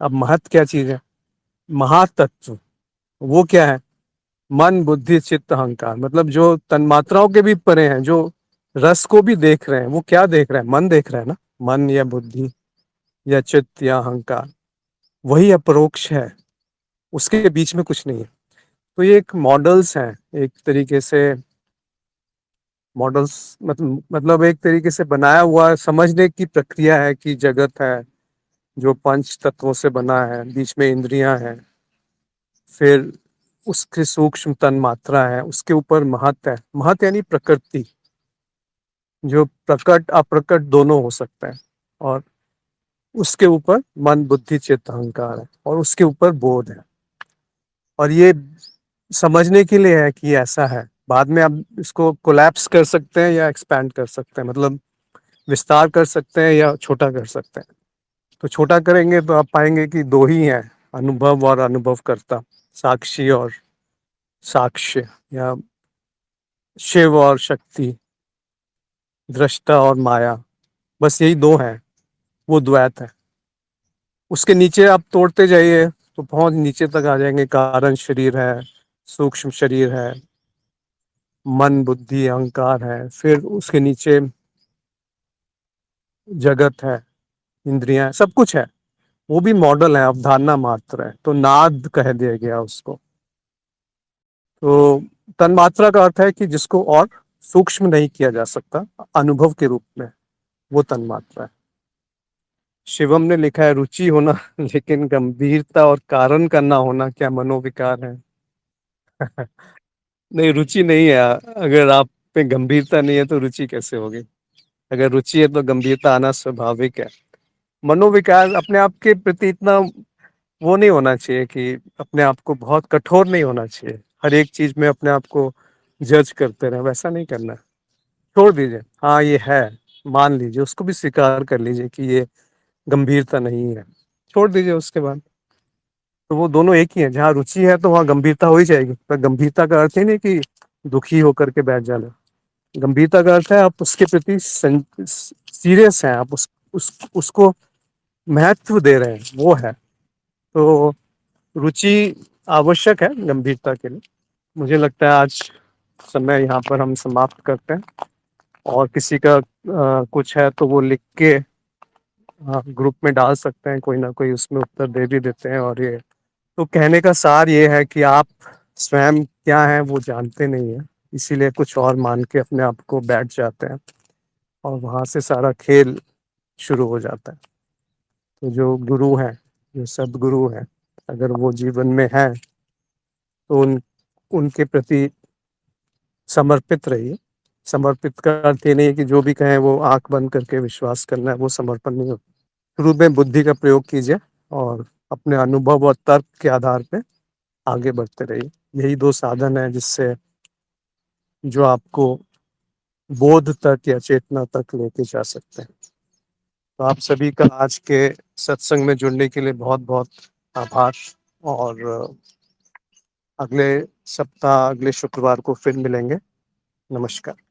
A: अब महत्व क्या चीज है? महातत्व। वो क्या है? मन, बुद्धि, चित्त, अहंकार। मतलब जो तन्मात्राओं के भी परे हैं, जो रस को भी देख रहे हैं, वो क्या देख रहे हैं? मन देख रहे हैं ना। मन या बुद्धि या चित्त या अहंकार, वही अपरोक्ष है। उसके बीच में कुछ नहीं है। तो ये एक मॉडल्स हैं, एक तरीके से मॉडल्स, मतलब एक तरीके से बनाया हुआ समझने की प्रक्रिया है कि जगत है जो पंच तत्वों से बना है, बीच में इंद्रियां हैं, फिर उसके सूक्ष्म तन मात्रा है, उसके ऊपर महत है। महत यानी प्रकृति, जो प्रकट अप्रकट दोनों हो सकता है। और उसके ऊपर मन, बुद्धि, चित्त, अहंकार है, और उसके ऊपर बोध है। और ये समझने के लिए है कि ऐसा है। बाद में आप इसको कोलैप्स कर सकते हैं या एक्सपैंड कर सकते हैं, मतलब विस्तार कर सकते हैं या छोटा कर सकते हैं। तो छोटा करेंगे तो आप पाएंगे कि दो ही हैं, अनुभव और अनुभवकर्ता, साक्षी और साक्ष्य, या शिव और शक्ति, दृष्टा और माया। बस यही दो हैं, वो द्वैत है। उसके नीचे आप तोड़ते जाइए, तो बहुत नीचे तक आ जाएंगे। कारण शरीर है, सूक्ष्म शरीर है, मन बुद्धि अहंकार है, फिर उसके नीचे जगत है, इंद्रियां, सब कुछ है। वो भी मॉडल है, अवधारणा मात्र है, तो नाद कह दिया गया उसको। तो तन्मात्रा का अर्थ है कि जिसको और सूक्ष्म नहीं किया जा सकता अनुभव के रूप में, वो तन्मात्रा है। शिवम ने लिखा है रुचि होना लेकिन गंभीरता और कारण का ना होना क्या मनोविकार है। नहीं, रुचि नहीं है। अगर आप पे गंभीरता नहीं है तो रुचि कैसे होगी? अगर रुचि है तो गंभीरता आना स्वाभाविक है। मनोविकार अपने आप के प्रति इतना वो नहीं होना चाहिए कि अपने आप को बहुत कठोर नहीं होना चाहिए, हर एक चीज में अपने आप को जज करते रहे, वैसा नहीं करना है। छोड़ दीजिए, हाँ ये है, मान लीजिए, उसको भी स्वीकार कर लीजिए कि ये गंभीरता नहीं है, छोड़ दीजिए। उसके बाद तो वो दोनों एक ही है, जहाँ रुचि है तो वहाँ गंभीरता हो ही जाएगी। पर गंभीरता का अर्थ ही नहीं कि दुखी होकर के बैठ जाना। गंभीरता का अर्थ है आप उसके प्रति सीरियस हैं, आप उसको महत्व दे रहे हैं, वो है। तो रुचि आवश्यक है गंभीरता के लिए। मुझे लगता है आज समय यहाँ पर हम समाप्त करते हैं। और किसी का कुछ है तो वो लिख के ग्रुप में डाल सकते हैं, कोई ना कोई उसमें उत्तर दे भी देते हैं। और ये तो कहने का सार ये है कि आप स्वयं क्या है वो जानते नहीं है, इसीलिए कुछ और मान के अपने आप को बैठ जाते हैं, और वहां से सारा खेल शुरू हो जाता है। तो जो गुरु हैं, जो सदगुरु हैं, अगर वो जीवन में है तो उनके प्रति समर्पित रहिए। समर्पित का अर्थ ये नहीं है कि जो भी कहें वो आंख बंद करके विश्वास करना है, वो समर्पण नहीं होता। शुरू में बुद्धि का प्रयोग कीजिए और अपने अनुभव और तर्क के आधार पे आगे बढ़ते रहिए। यही दो साधन है जिससे जो आपको बोध तक या चेतना तक लेके जा सकते हैं। तो आप सभी का आज के सत्संग में जुड़ने के लिए बहुत बहुत आभार। और अगले सप्ताह, अगले शुक्रवार को फिर मिलेंगे। नमस्कार।